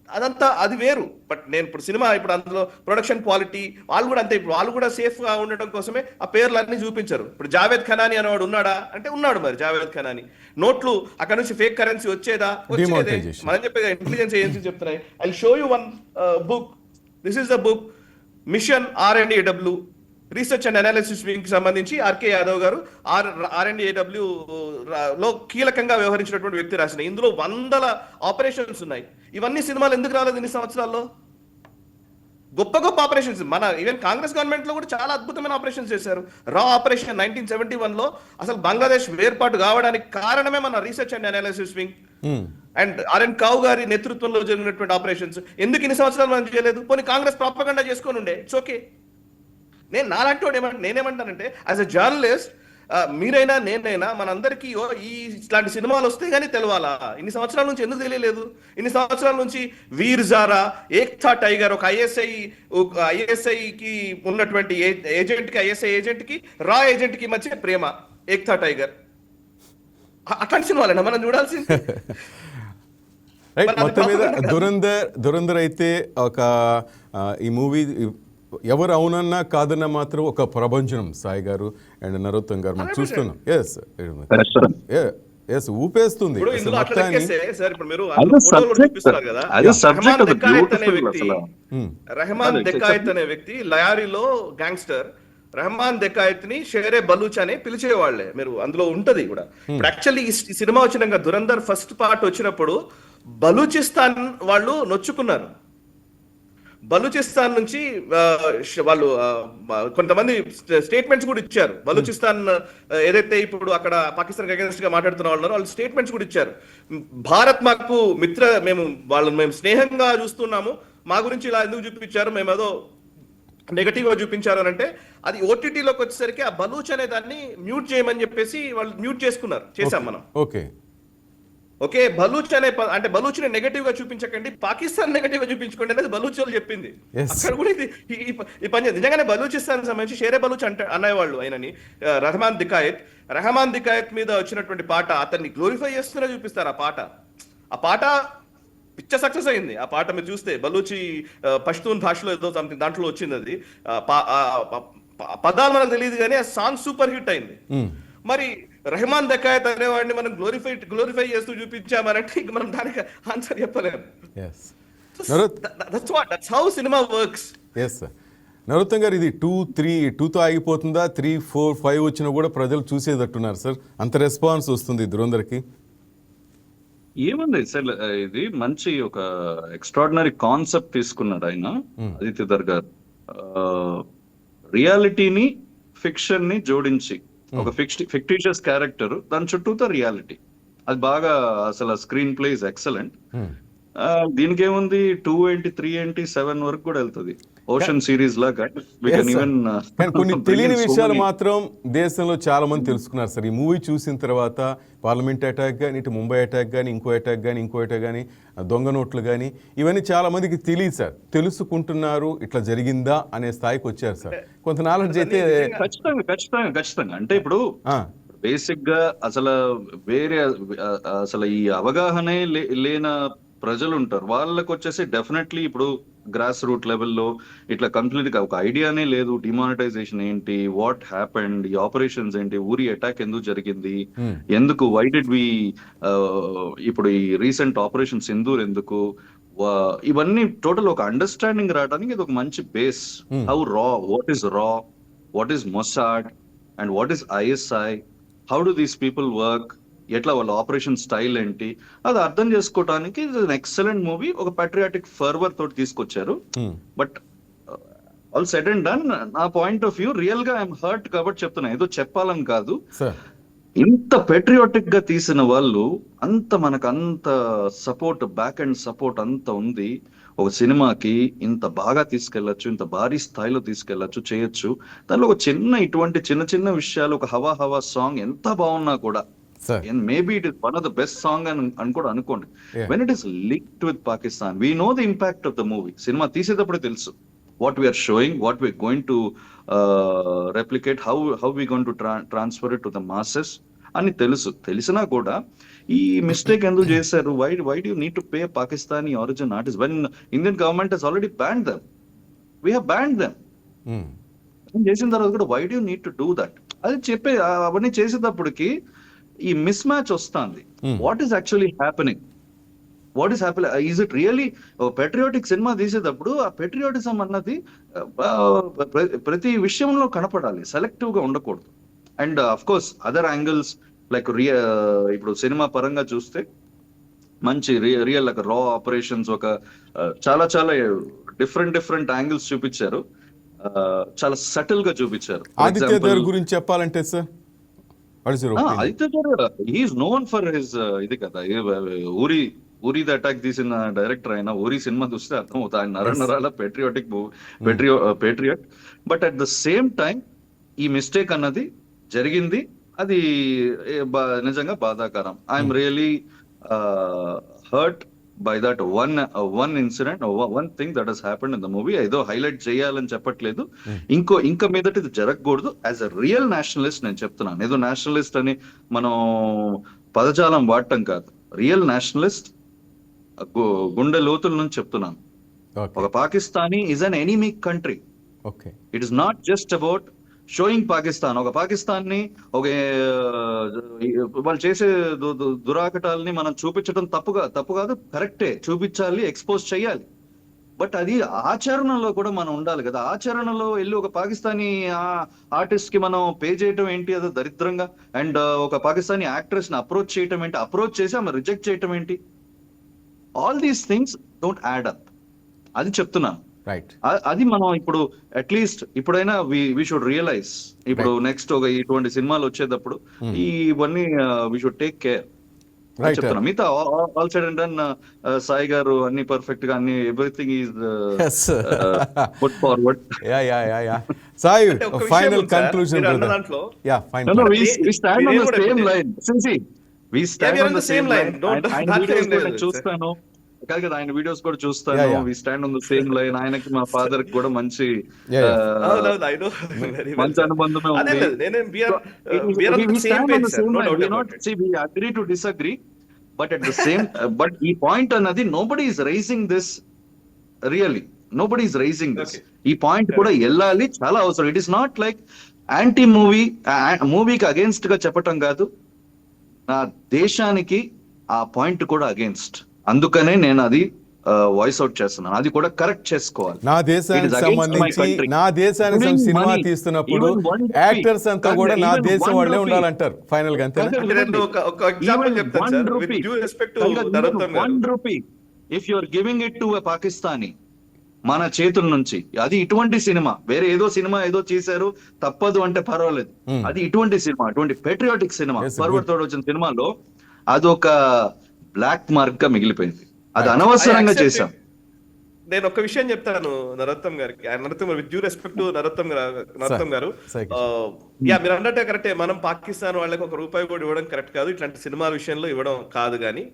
అదంతా అది వేరు. బట్ నేను ఇప్పుడు సినిమా, ఇప్పుడు అందులో ప్రొడక్షన్ క్వాలిటీ వాళ్ళు కూడా అంతే. ఇప్పుడు వాళ్ళు కూడా సేఫ్ గా ఉండటం కోసమే ఆ పేర్లన్నీ చూపించారు. ఇప్పుడు జావేద్ ఖనాని అనేవాడు ఉన్నాడా అంటే ఉన్నాడు. మరి జావేద్ ఖనాని నోట్లు అక్కడ నుంచి ఫేక్ కరెన్సీ వచ్చేదా? వచ్చేదే. మనం చెప్పేది ఇంటెలిజెన్స్ ఏజెన్సీ చెప్తున్నాయి. I show you one book. This is the book, mission R&AW, research and analysis wing కి సంబంధించి ఆర్కే యాదవ్ గారు R&AW లో కీలకంగా వ్యవహరించినటువంటి వ్యక్తి రాసిన. ఇందులో 100 ఆపరేషన్స్ ఉన్నాయి. ఇవన్నీ సినిమాలు ఎందుకు రాలేదు ఇన్ని సంవత్సరాల్లో? గొప్ప గొప్ప ఆపరేషన్స్ మన ఈవెన్ కాంగ్రెస్ గవర్నమెంట్ లో కూడా చాలా అద్భుతమైన ఆపరేషన్స్ చేశారు. రా ఆపరేషన్ 1971 లో అసలు బంగ్లాదేశ్ వేర్పాటు కావడానికి కారణమే మన research and analysis wing and RN Kao గారి నేతృత్వంలో జరిగినటువంటి ఆపరేషన్స్. ఎందుకు ఇన్ని సంవత్సరాలు మనం చేయలేదు? పోనీ కాంగ్రెస్ ప్రాపగండా చేసుకొని ఉండే, ఇట్స్ ఓకే. నేను నాలాంటి వాడు నేనేమంటానంటే, యాజ్ అ జర్నలిస్ట్, మీరైనా నేనైనా మనందరికీ ఇట్లాంటి సినిమాలు వస్తే కానీ తెలవాలా? ఇన్ని సంవత్సరాల నుంచి ఎందుకు తెలియలేదు? ఇన్ని సంవత్సరాల నుంచి వీర్ జారా, ఏక్తా టైగర్, ఒక ఐఎస్ఐకి ఉన్నటువంటి ఏజెంట్ కి, ఐఎస్ఐ ఏజెంట్ కి, రా ఏజెంట్ కి మధ్య ప్రేమ, ఏక్తా టైగర్. అట్లాంటి సినిమాలేనా మనం చూడాల్సింది? మొత్తం మీద దురంధర్ అయితే ఒక ఈ మూవీ ఎవరు అవునన్నా కాదన్నా మాత్రం ఒక ప్రభంజనం. సాయి గారు అండ్ నరోత్తం గారు మనం చూస్తున్నాం. ఊపేస్తుంది రెహమాన్ దెకాయత్ అనే వ్యక్తి లయారీలో గ్యాంగ్స్టర్. రెహమాన్ దెకాయత్ ని షేరే బలూచ్ అని పిలిచేవాళ్లే. మీరు అందులో ఉంటది కూడా. ఇప్పుడు యాక్చువల్లీ ఈ సినిమా వచ్చినాక దురంధర్ ఫస్ట్ పార్ట్ వచ్చినప్పుడు బలూచిస్తాన్ వాళ్ళు నొచ్చుకున్నారు. బలూచిస్తాన్ నుంచి వాళ్ళు కొంతమంది స్టేట్మెంట్స్ కూడా ఇచ్చారు. బలూచిస్తాన్ ఏదైతే ఇప్పుడు అక్కడ పాకిస్తాన్ అగైన్స్ట్ గా మాట్లాడుతున్న వాళ్ళు స్టేట్మెంట్స్ కూడా ఇచ్చారు. భారత్ మాకు మేము స్నేహంగా చూస్తున్నాము, మా గురించి ఇలా ఎందుకు చూపించారు, మేము ఏదో నెగటివ్ గా చూపించారు అని అంటే, అది ఓటీటీలోకి వచ్చేసరికి ఆ బలూచ్ అనే దాన్ని మ్యూట్ చేయమని చెప్పేసి వాళ్ళు మ్యూట్ చేసాం మనం. ఓకే, బలూచ్ అంటే బలూచ్ ని నెగటివ్ గా చూపించకండి, పాకిస్తాన్ నెగటివ్ గా చూపించుకోండి అనేది బలూచ్ వాళ్ళు చెప్పింది. అక్కడ కూడా ఈ పని నిజంగానే బలూచిస్తాన్ సంబంధించి షేరే బలూచ్ అనేవాళ్ళు ఆయనని. రెహమాన్ దికాయత్ మీద వచ్చినటువంటి పాట అతన్ని గ్లోరిఫై చేస్తూనే చూపిస్తారు. ఆ పాట పిచ్చ సక్సెస్ అయింది. ఆ పాట మీరు చూస్తే బలూచి పష్తూన్ భాషలో ఏదో సంథింగ్ దాంట్లో వచ్చింది. అది పదాలు మనకు తెలియదు కానీ ఆ సాంగ్ సూపర్ హిట్ అయింది. మరి రెహమాన్ దకాయత్ అనేవాడిని మనం గ్లోరిఫై చేస్తూ చూపించామనంటే ఇంక మనం దానికి ఆన్సర్ చెప్పలేము. That's how cinema works. Narottam గారు, ఇది 2-3-2తో ఆగిపోతుందా? 3-4-5 వచ్చినా కూడా ప్రజలు చూసేటట్టున్నారు సార్, అంత రెస్పాన్స్ వస్తుంది దురందర్కి. ఏముంది సార్, ఇది మంచి ఒక ఎక్స్ట్రాడినరీ కాన్సెప్ట్ తీసుకున్నాడు ఆయన ఆదిత్య ధర్ గారు. రియాలిటీని ఫిక్షన్ ని జోడించి ఒక ఫిక్టిషియస్ క్యారెక్టర్, దాని చుట్టూతో రియాలిటీ, అది బాగా అసలు స్క్రీన్ ప్లే ఇస్ ఎక్సలెంట్. దీనికి ఏముంది, 2 ఏంటి 3 ఏంటి 7 వరకు కూడా వెళ్తుంది, ఓషన్ సిరీస్ లాగా. కానీ కొన్ని తెలియని విషయాలు మాత్రం దేశంలో చాలా మంది తెలుసుకున్నారు సార్ ఈ మూవీ చూసిన తర్వాత. పార్లమెంట్ అటాక్ కానీ, ఇటు ముంబై అటాక్ కానీ, ఇంకో అటాక్ కానీ, దొంగ నోట్లు కానీ, ఇవన్నీ చాలా మందికి తెలియదు సార్. తెలుసుకుంటున్నారు, ఇట్లా జరిగిందా అనే స్థాయికి వచ్చారు సార్. కొంత నాలెడ్జ్ అయితే ఖచ్చితంగా అంటే ఇప్పుడు బేసిక్ గా అసలు అసలు ఈ అవగాహనే లేన ప్రజలు ఉంటారు, వాళ్ళకి వచ్చేసి డెఫినెట్లీ ఇప్పుడు గ్రాస్ రూట్ లెవెల్లో ఇట్లా కంప్లీట్ గా ఒక ఐడియానే లేదు. డిమానిటైజేషన్ ఏంటి, వాట్ హ్యాపెండ్, ఈ ఆపరేషన్స్ ఏంటి, ఊరి అటాక్ ఎందుకు జరిగింది, ఎందుకు, వై డిడ్ వి, ఇప్పుడు ఈ రీసెంట్ ఆపరేషన్ సింధూర్ ఎందుకు, ఇవన్నీ టోటల్ ఒక అండర్స్టాండింగ్ రావడానికి ఇది ఒక మంచి base. How what is Mossad and what is ISI, how do these people work, ఎట్లా వాళ్ళ ఆపరేషన్ స్టైల్ ఏంటి, అది అర్థం చేసుకోవడానికి ఎక్సలెంట్ మూవీ. ఒక పాట్రియాటిక్ ఫర్వర్ తోటి తీసుకొచ్చారు. But all said and done, నా పాయింట్ ఆఫ్ వ్యూ రియల్ గా ఐఎమ్ హర్ట్ కాబట్టి చెప్తున్నా, ఏదో చెప్పాలని కాదు. ఇంత పెట్రియాటిక్ గా తీసిన వాళ్ళు మనకు అంత సపోర్ట్, బ్యాక్ అండ్ సపోర్ట్ అంత ఉంది. ఒక సినిమాకి ఇంత బాగా తీసుకెళ్లొచ్చు, ఇంత భారీ స్థాయిలో తీసుకెళ్లొచ్చు, చేయొచ్చు. దానిలో ఒక ఇటువంటి చిన్న విషయాలు, ఒక హవా సాంగ్ ఎంత బాగున్నా కూడా, and maybe it is one of the best song అని కూడా అనుకోండి, when it is linked with Pakistan, we know the impact of the movie. Cinema తీసేటప్పుడే తెలుసు what we are showing, what we are going to replicate, how we going to transfer it to the masses అని తెలిసినా కూడా ఈ mistake ఎందుకు చేశారు? why do you need to pay Pakistani origin artists when Indian government has already banned them? We have banned them. చేసిన తర్వాత కూడా why do you need to do that? అది అవన్నీ చేసేటప్పటికి ఈ మిస్ మ్యాచ్ వస్తుంది. What is actually happening, is it really patriotic cinema తీసేటప్పుడు ఆ పెట్రియాటిజం అన్నది ప్రతి విషయంలో కనపడాలి, సెలెక్టివ్ గా ఉండకూడదు. And of course other angles like ఇప్పుడు సినిమా పరంగా చూస్తే మంచి రియల్ రా ఆపరేషన్స్, ఒక చాలా డిఫరెంట్ యాంగిల్స్ చూపించారు, చాలా సటిల్ గా చూపించారు. ఆదిత్య ధర్ గురించి చెప్పాలంటే sir, Aditya Dhar is known for his ఇది కదా, ఊరి ద అటాక్ తీసిన డైరెక్టర్ అయినా ఊరి సినిమా చూస్తే అర్థం అవుతుంది ఆయన నరాల Patriot. But at the same time ఈ మిస్టేక్ అన్నది జరిగింది, అది నిజంగా బాధాకరం. I'm really hurt by that one incident, one thing that has happened in the movie. ఏదో హైలైట్ చేయాలని చెప్పట్లేదు, ఇంకా మీదట ఇది జరగకూడదు. యాజ్ అ రియల్ నేషనలిస్ట్ నేను చెప్తున్నాను, ఏదో నేషనలిస్ట్ అని మనం పదజాలం వాడటం కాదు, రియల్ నేషనలిస్ట్ గుండె లోతుల నుంచి చెప్తున్నాను. ఒక Pakistani is an enemy country. It is not just about showing Pakistan. ఒక పాకిస్తాన్ ని వాళ్ళు చేసే దురాకటాలని మనం చూపించడం తప్పు కాదు, కరెక్టే, చూపించాలి, ఎక్స్పోజ్ చేయాలి. బట్ అది ఆచరణలో కూడా మనం ఉండాలి కదా. ఆచరణలో వెళ్ళి ఒక పాకిస్తానీ ఆర్టిస్ట్ కి మనం పే చేయటం ఏంటి, అది దరిద్రంగా. అండ్ ఒక పాకిస్తానీ యాక్ట్రెస్ ని అప్రోచ్ చేయటం ఏంటి, అప్రోచ్ చేసి ఆమె రిజెక్ట్ చేయటం ఏంటి, all these things don't add up. అది చెప్తున్నాను. అది మనం ఇప్పుడు అట్లీస్ట్ ఇప్పుడైనా వి షుడ్ రియలైజ్, ఇప్పుడు నెక్స్ట్ ఒక ఇటువంటి సినిమాలు వచ్చేటప్పుడు ఇవన్నీ వి షుడ్ టేక్ కేర్ చెప్తున్నా. మిగతా all side and done Sai గారు అన్ని పర్ఫెక్ట్ గా అన్ని everything is put forward. Sai final conclusion దాంట్లో we stand on the same line. We stand on the same line. చూస్తాను కాదు కదా, ఆయన వీడియోస్ కూడా చూస్తాను. We stand on the same line. ఆయనకి మా ఫాదర్ కూడా మంచి అనుబంధమే ఉంది. But at the same but ఈ పాయింట్ అన్నది nobody is raising this, really nobody is raising this. ఈ పాయింట్ కూడా వెళ్ళాలి, చాలా అవసరం. It is not like anti మూవీకి అగేన్స్ట్ గా చెప్పటం కాదు, నా దేశానికి ఆ పాయింట్ కూడా అగేన్స్ట్. అందుకనే నేను అది వాయిస్ అవుట్ చేస్తున్నాను, అది కూడా కరెక్ట్ చేసుకోవాలి. నా It దేశానికి is against my సంబంధించి country. నా దేశానికి Giving cinema money, తీస్తున్నప్పుడు even 1 rupee, actors అంతా కూడా నా even దేశం 1 వాళ్ళే rupee. ఉండాలంటారు ఫైనల్ గా, అంతేనా? అంటే నేను ఒక ఎగ్జాంపుల్ చెప్తాను sir, with due respect to Narottam గారు. 1 rupee if you are giving it to a Pakistani, మన చేతుల నుంచి, అది ఇటువంటి సినిమా, వేరే ఏదో సినిమా ఏదో చేశారు తప్పదు అంటే పర్వాలేదు, అది ఇటువంటి సినిమా, అటువంటి పేట్రియాటిక్ సినిమా, Yes, పర్వత్ తోడు వచ్చిన సినిమాలో అదొక బ్లాక్ మార్క్ గా మిగిలిపోయింది. అది అనవసరంగా చేశాం. నేను ఒక విషయం చెప్తాను నరోత్తమ్ గారికి, with due respect to Narottam గారు, యా మీరు అన్నట్టే కరెక్టే, మనం పాకిస్తాన్ వాళ్ళకి ₹1 కూడా ఇవ్వడం కరెక్ట్ కాదు, ఇట్లాంటి సినిమాల విషయంలో ఇవ్వడం కాదు. కానీ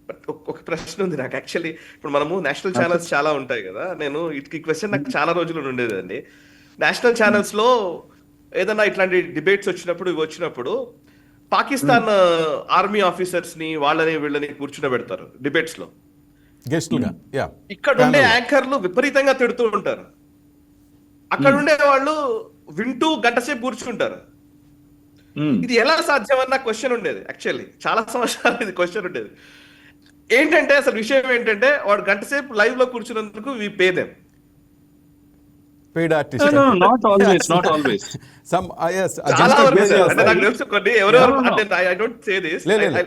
బట్ ఒక ప్రశ్న ఉంది నాకు యాక్చువల్లీ. ఇప్పుడు మనము నేషనల్ ఛానల్స్ చాలా ఉంటాయి కదా, నేను ఈ క్వశ్చన్ నాకు చాలా రోజులు ఉండేదండి. నేషనల్ ఛానల్స్ లో ఏదైనా ఇట్లాంటి డిబేట్స్ వచ్చినప్పుడు ఇవి వచ్చినప్పుడు పాకిస్తాన్ ఆర్మీ ఆఫీసర్స్ ని వాళ్ళని వీళ్ళని కూర్చుండబెడతారు డిబేట్స్ లో గెస్ట్లుగా. యా, ఇక్కడ ఉండే యాంకర్లు విపరీతంగా తిడుతూ ఉంటారు, అక్కడ ఉండే వాళ్ళు వింటూ గంట సేపు కూర్చుంటారు. ఇది ఎలా సాధ్యం అన్న క్వశ్చన్ ఉండేది యాక్చువల్లీ, చాలా సంవత్సరాలు ఇది క్వశ్చన్ ఉండేది. ఏంటంటే అసలు విషయం ఏంటంటే, వాడు గంట సేపు లైవ్ లో కూర్చున్నందుకు we pay them. Paid artist. Not always, not always. చాలా వరకు సార్, అంటే నాకు తెలుసు కొన్ని ఎవరెవరు, అంటే I don't say this.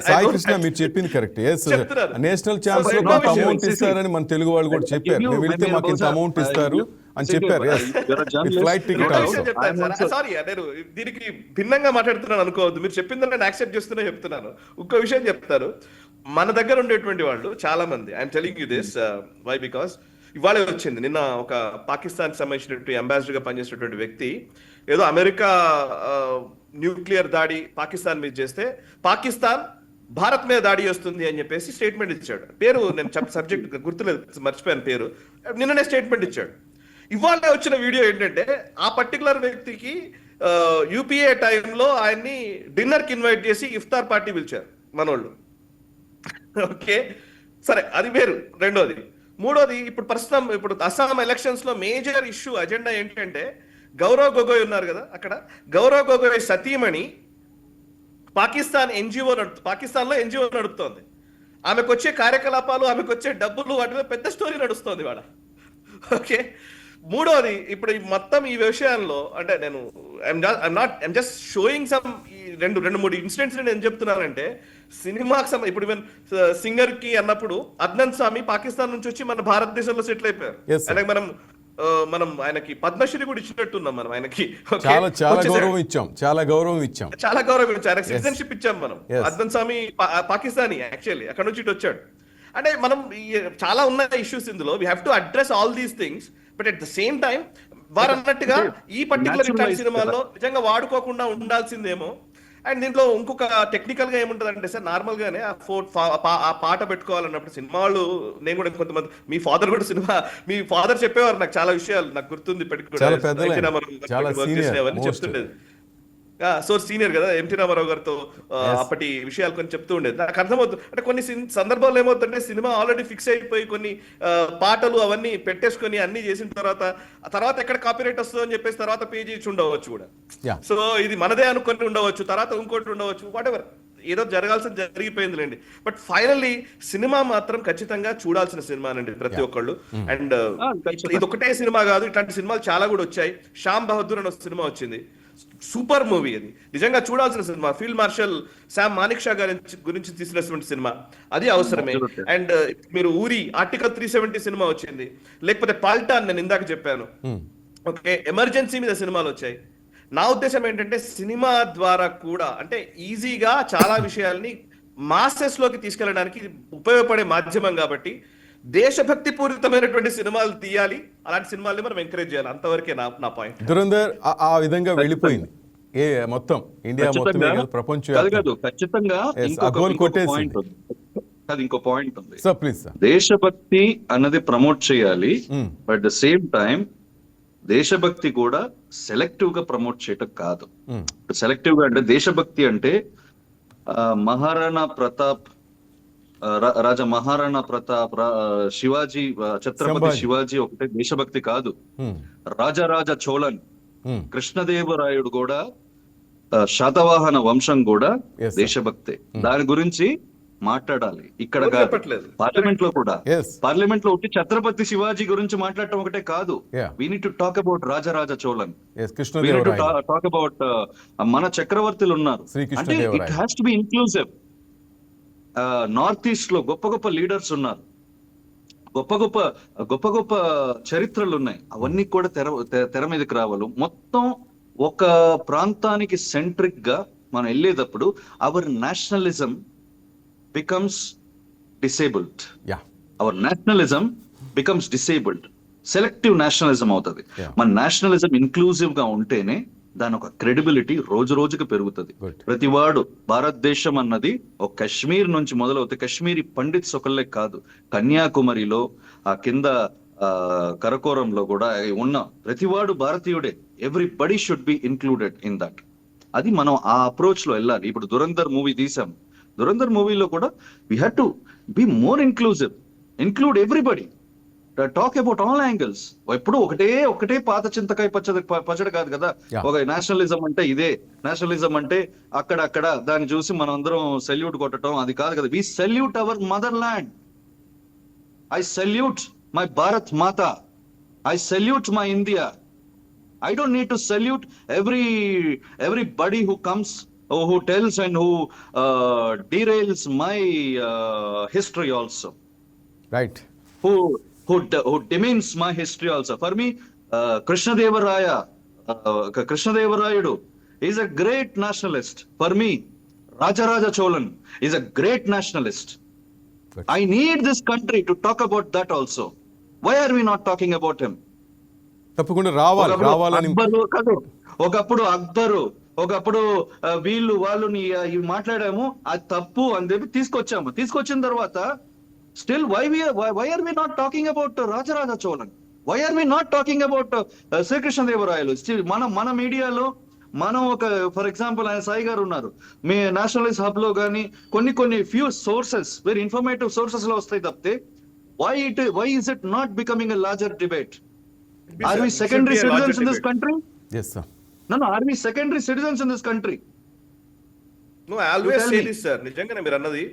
Sai Krishna మీరు చెప్పింది కరెక్ట్. చెప్తున్నారు. నేషనల్ ఛానల్స్ లో కొంత అమౌంట్ ఇస్తారని మన తెలుగు వాళ్ళు కూడా చెప్పారు, మేము వెళ్తే మాకు ఇంత అమౌంట్ ఇస్తారు అని చెప్పారు. Flight ticket also. సారీ, నేను దీనికి భిన్నంగా మాట్లాడుతున్నాను అనుకోవద్దు, మీరు చెప్పిందని నేను యాక్సెప్ట్ చేస్తూనే చెప్తున్నాను. ఇంకో విషయం చెప్తారు, మన దగ్గర ఉండేటువంటి వాళ్ళు చాలా మంది, I'm telling you this why, because ఇవాళ వచ్చింది, నిన్న ఒక పాకిస్తాన్ సంబంధించినటువంటి అంబాసిడర్ గా పనిచేసినటువంటి వ్యక్తి ఏదో అమెరికా న్యూక్లియర్ దాడి పాకిస్తాన్ మీద చేస్తే పాకిస్తాన్ భారత్ మీద దాడి వస్తుంది అని చెప్పేసి స్టేట్మెంట్ ఇచ్చాడు. పేరు నేను సబ్జెక్ట్ గుర్తులేదు, మర్చిపోయాను పేరు. నిన్ననే స్టేట్మెంట్ ఇచ్చాడు. ఇవాళ వచ్చిన వీడియో ఏంటంటే, ఆ పర్టికులర్ వ్యక్తికి యూపీఏ టైంలో ఆయన్ని డిన్నర్ కి ఇన్వైట్ చేసి ఇఫ్తార్ పార్టీ పిలిచారు మనోళ్ళు. ఓకే సరే, అది వేరు. రెండోది, మూడోది, ఇప్పుడు ప్రస్తుతం ఇప్పుడు అస్సాం ఎలక్షన్స్ లో మేజర్ ఇష్యూ అజెండా ఏంటంటే, గౌరవ్ గొగోయ్ ఉన్నారు కదా, అక్కడ గౌరవ్ గొగోయ్ సతీమణి పాకిస్తాన్ లో ఎన్జిఓ నడుపుతోంది. ఆమెకు వచ్చే కార్యకలాపాలు, ఆమెకు వచ్చే డబ్బులు, వాటి మీద పెద్ద స్టోరీ నడుస్తోంది వాడ. ఓకే, మూడోది, ఇప్పుడు మొత్తం ఈ విషయాల్లో అంటే నేను ఐఎమ్ జస్ట్ షోయింగ్ సమ్ రెండు మూడు ఇన్సిడెంట్స్ నేను చెప్తున్నానంటే, సినిమాకి ఇప్పుడు సింగర్ కి అన్నప్పుడు అద్నన్ సామి పాకిస్తాన్ నుంచి వచ్చి మన భారతదేశంలో సెటిల్ అయిపోయారు. అలాగే మనం ఆయనకి పద్మశ్రీ కూడా ఇచ్చినట్టున్నాం మనం ఆయనకి. చాలా గౌరవం ఇచ్చాం. ఆయనకి సిటిజన్షిప్ ఇచ్చాం మనం. అద్నన్ సామి పాకిస్తానీ యాక్చువల్లీ, అక్కడ నుంచి ఇటు వచ్చాడు. అంటే మనం చాలా ఉన్న ఇష్యూస్ ఇందులో, we have to address all these things. But at the same time వారు అన్నట్టుగా ఈ పర్టికులర్ ఇట్లాంటి సినిమాల్లో నిజంగా వాడుకోకుండా ఉండాల్సిందేమో. అండ్ దీంట్లో ఇంకొక టెక్నికల్ గా ఏముంటది అంటే సార్, నార్మల్ గానే ఆ పాట పెట్టుకోవాలన్నప్పుడు సినిమా వాళ్ళు, నేను కూడా కొంతమంది, మీ ఫాదర్ కూడా సినిమా, మీ ఫాదర్ చెప్పేవారు నాకు చాలా విషయాలు, నాకు గుర్తుంది చెప్తుండేది. సో సీనియర్ కదా, ఎంటీ రామారావు గారితో అప్పటి విషయాలు కొన్ని చెప్తూ ఉండేది. నాకు అర్థమవుతుంది, అంటే కొన్ని సందర్భాల్లో ఏమవుతుందంటే, సినిమా ఆల్రెడీ ఫిక్స్ అయిపోయి కొన్ని పాటలు అవన్నీ పెట్టేసుకొని అన్ని చేసిన తర్వాత ఎక్కడ కాపీరైట్ వస్తుందో అని చెప్పేసి తర్వాత పే చేసి ఉండవచ్చు కూడా. సో ఇది మనదే అనుకొని ఉండవచ్చు, తర్వాత ఇంకోటి ఉండవచ్చు, వాట్ ఎవర్, ఏదో జరగాల్సిన జరిగిపోయిందిలేండి. బట్ ఫైనల్లీ సినిమా మాత్రం ఖచ్చితంగా చూడాల్సిన సినిమానండి ప్రతి ఒక్కళ్ళు. అండ్ ఇది ఒకటే సినిమా కాదు, ఇట్లాంటి సినిమాలు చాలా కూడా వచ్చాయి. శ్యామ్ బహదూర్ అని ఒక సినిమా వచ్చింది, సూపర్ మూవీ, అది నిజంగా చూడాల్సిన cinema. Field marshal Sam Manik Shah గారి గురించి తీసినటువంటి సినిమా, అది అవసరమే. అండ్ మీరు ఊరి ఆర్టికల్ 370 సినిమా వచ్చింది, లేకపోతే పాల్టాన్ నేను ఇందాక చెప్పాను. ఓకే, ఎమర్జెన్సీ మీద సినిమాలు వచ్చాయి. నా ఉద్దేశం ఏంటంటే, సినిమా ద్వారా కూడా అంటే ఈజీగా చాలా విషయాల్ని మాసెస్ లోకి తీసుకెళ్ళడానికి ఉపయోగపడే మాధ్యమం కాబట్టి దేశభక్తి పూరితమైనటువంటి సినిమాలు తీయాలి, అలాంటి సినిమాల్ని మనం ఎంకరేజ్ చేయాలి. అంతవరకే నా పాయింట్. దురంధర్ ఆ విధంగా వెళ్ళిపోయింది మొత్తం ఇండియా మొత్తం, ప్రపంచం ఖచ్చితంగా. ఇంకో పాయింట్ ఉంది సార్, ప్లీజ్ సార్. దేశభక్తి అన్నది ప్రమోట్ చేయాలి, బట్ ద సేమ్ టైం దేశభక్తి కూడా సెలెక్టివ్ గా ప్రమోట్ చేయటం కాదు. సెలెక్టివ్ గా అంటే, దేశభక్తి అంటే మహారాణా ప్రతాప్, రాజా మహారాణా ప్రతాప్, శివాజీ, ఛత్రపతి శివాజీ ఒకటే దేశభక్తి కాదు. రాజరాజ చోళన్, కృష్ణదేవరాయుడు కూడా, శాతవాహన వంశం కూడా దేశభక్తే. దాని గురించి మాట్లాడాలి. ఇక్కడ ఎవరు కాదు, చెప్పట్లేదు. పార్లమెంట్ లో కూడా. Yes. పార్లమెంట్ లో ఒకటి ఛత్రపతి శివాజీ గురించి మాట్లాడటం ఒకటే కాదు. Yeah. We need to talk about Rajaraja Cholan. Yes, we need to Krishnadevarayalu. Talk about మన చక్రవర్తులు ఉన్నారు. శ్రీ అంటే Krishnadevarayalu. It has to be inclusive. North east లో గొప్ప గొప్ప లీడర్స్ ఉన్నారు, గొప్ప గొప్ప చరిత్రలు ఉన్నాయి. అవన్నీ కూడా తెర మీదకి రావాలి. మొత్తం ఒక ప్రాంతానికి సెంట్రిక్ గా మనం వెళ్ళేటప్పుడు our nationalism becomes disabled. Yeah, our nationalism becomes disabled. Selective nationalism అవుతుంది. Yeah. మన నేషనలిజం ఇన్క్లూజివ్ గా ఉంటేనే దాని ఒక క్రెడిబిలిటీ రోజు రోజుకి పెరుగుతుంది. Good. ప్రతివాడు భారతదేశం అన్నది ఒక కశ్మీర్ నుంచి మొదలవుతుంది. కశ్మీరీ పండిట్స్ ఒకళ్ళే కాదు, కన్యాకుమారిలో ఆ కింద కరకోరంలో కూడా ఉన్న ప్రతివాడు భారతీయుడే. Everybody should be included in that. అది మనం ఆ అప్రోచ్ లో వెళ్ళాలి. ఇప్పుడు దురంధర్ మూవీ తీసాం. దురంధర్ మూవీలో కూడా we had to be more inclusive, include everybody, talk about all angles. ఎప్పుడు ఒకటే పాత చింతకాయ పచ్చడి కాదు కదా. Yeah. ఒక నేషనలిజం అంటే ఇదే, నేషనలిజం అంటే అక్కడ దాన్ని చూసి మనం అందరం సెల్యూట్ కొట్టడం అది కాదు కదా. We salute our motherland. I salute my Bharat Mata. I salute my India. I don't need to salute everybody who comes, who tells and who derails my history also, right. who demeans my history also. For me, Krishnadevarayalu is a great nationalist. For me, Rajaraja Cholan is a great nationalist. Good. I need this country to talk about that also. Why are we not talking about him? తప్పకుండా రావాలని. ఒకప్పుడు అక్బరు, ఒకప్పుడు వీళ్ళు ఇవి మాట్లాడాము, అది తప్పు అని చెప్పి తీసుకొచ్చిన తర్వాత still why are we not talking about Rajaraja Cholan? Why are we not talking about Srikrishnadevarayalu? మన మీడియాలో మనం ఒక ఫర్ ఎగ్జాంపుల్ ఆయన సాయి గారు ఉన్నారు, మీ నేషనలిస్ట్ హబ్ లో కానీ కొన్ని few sources, very informative sources లో వస్తాయి తప్పితే why is it not becoming a larger debate? Are we secondary citizens in this country? Yes, sir. No, are we secondary citizens in this country? No, I always You tell say me. this, sir. నిజంగానే మీరు అన్నది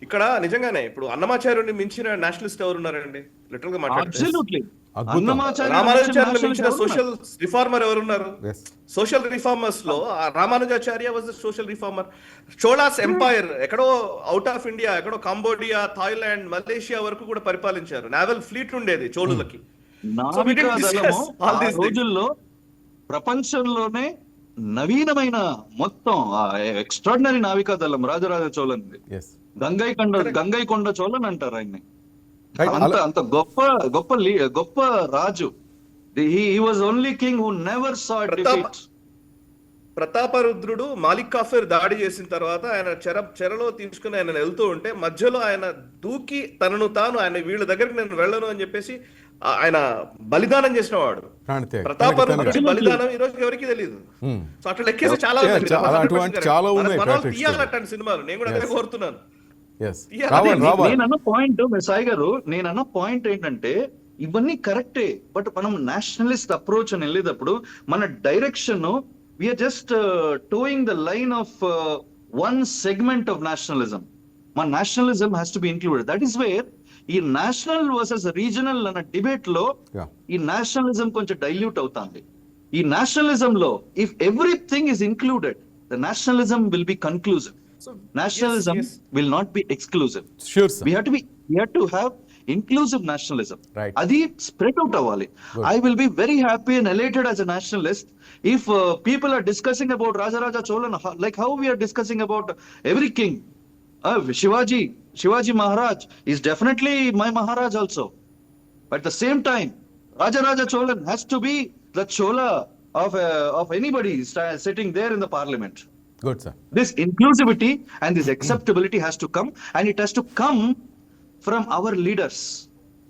ఇక్కడ నిజంగానే ఇప్పుడు అన్నమాచార్యుని మించిన Nationalist ఎవరు ఉన్నారండి? Literal గా మాట్లాడితే Absolutely. అద్భుతం. అన్నమాచార్యులు రామానుజాచార్యుని మించిన nationalist సోషల్ ఎవరున్నారు? రిఫార్మర్ ఎవరున్నారు? Yes. సోషల్ రిఫార్మర్స్ లో Ramanujacharya was the social reformer. Cholas empire ఎక్కడో అవుట్ ఆఫ్ ఇండియా, ఎక్కడో కంబోడియా, థాయిలాండ్, మలేషియా వరకు కూడా పరిపాలించారు. నావల్ ఫ్లీట్ ఉండేది చోళులకి. So we didn't Navika discuss దళము all ఆ these things. రోజుల్లో ప్రపంచంలోనే నవీనమైన మొత్తం ఎక్స్ట్రాడినరీ నావికా దళం రాజరాజ చోళన్. Yes. గంగైకొండ చోళన్ అంటారు ఆయన్ని. Right. అంత గొప్ప రాజు. He was only king who never saw defeat. ప్రతాపరుద్రుడు మాలిక్ కాఫర్ దాడి చేసిన తర్వాత ఆయన చెరలో తీసుకుని ఆయన వెళ్తూ ఉంటే మధ్యలో ఆయన దూకి తనను తాను ఆయన వీళ్ళ దగ్గరికి నేను వెళ్ళను అని చెప్పేసి ఆయన బలిదానం చేసిన వాడు. ప్రాణత్యాగం. ప్రతాపరుద్రుడి బలిదానం ఈ రోజు ఎవరికి తెలియదు. సో అట్లా లెక్కేసి చాలా ఉన్నాయి. Yeah, అటువంటి చాలా ఉన్నాయి characters. తీయాలి అట్లాంటి సినిమాలు. నేను కూడా అదే కోరుతున్నాను. Yes. Yeah, రావాలి. నేనన్న పాయింట్ సాయి గారు, నేనన్న పాయింట్ ఏంటంటే ఇవన్నీ కరెక్టే, బట్ మనం నేషనలిస్ట్ అప్రోచ్ అని వెళ్ళేటప్పుడు మన direction we are just toeing the line of one segment of nationalism. మన nationalism has to be included. That is where ఈ నేషనల్ వర్సెస్ రీజనల్ అన్న డిబేట్ లో Yeah. ఈ నేషనలిజం కొంచెం డైల్యూట్ అవుతుంది. ఈ నేషనలిజం లో if everything is included, the nationalism will be conclusive. Nationalism yes. will not be exclusive. Sure, sir. We have to have inclusive nationalism. Right. Adi spread out avali. Good. I will be very happy and elated as a nationalist if people are discussing about Rajaraja Cholan like how we are discussing about every king. Shivaji Maharaj is definitely my Maharaj also. But at the same time, Rajaraja Cholan has to be the Chola of anybody sitting there in the parliament. Good, sir. This inclusivity and this acceptability has to come, and it has to come from our leaders.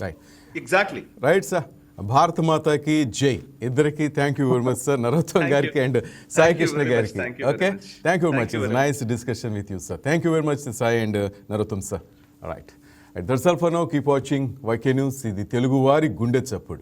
Right. Exactly right sir. భారత మాతాకి జై. ఇద్దరికి thank you very much sir, Narottam Thank గారికి you. And Sai Thank you Krishna very much. గారికి. Thank you very okay, much. Thank you very Thank much. you very nice discussion with you sir. Thank you very much Sai and Narottam sir. Right. That's all for now. Keep watching YK news. ఇది తెలుగు వారి గుండె చప్పుడు.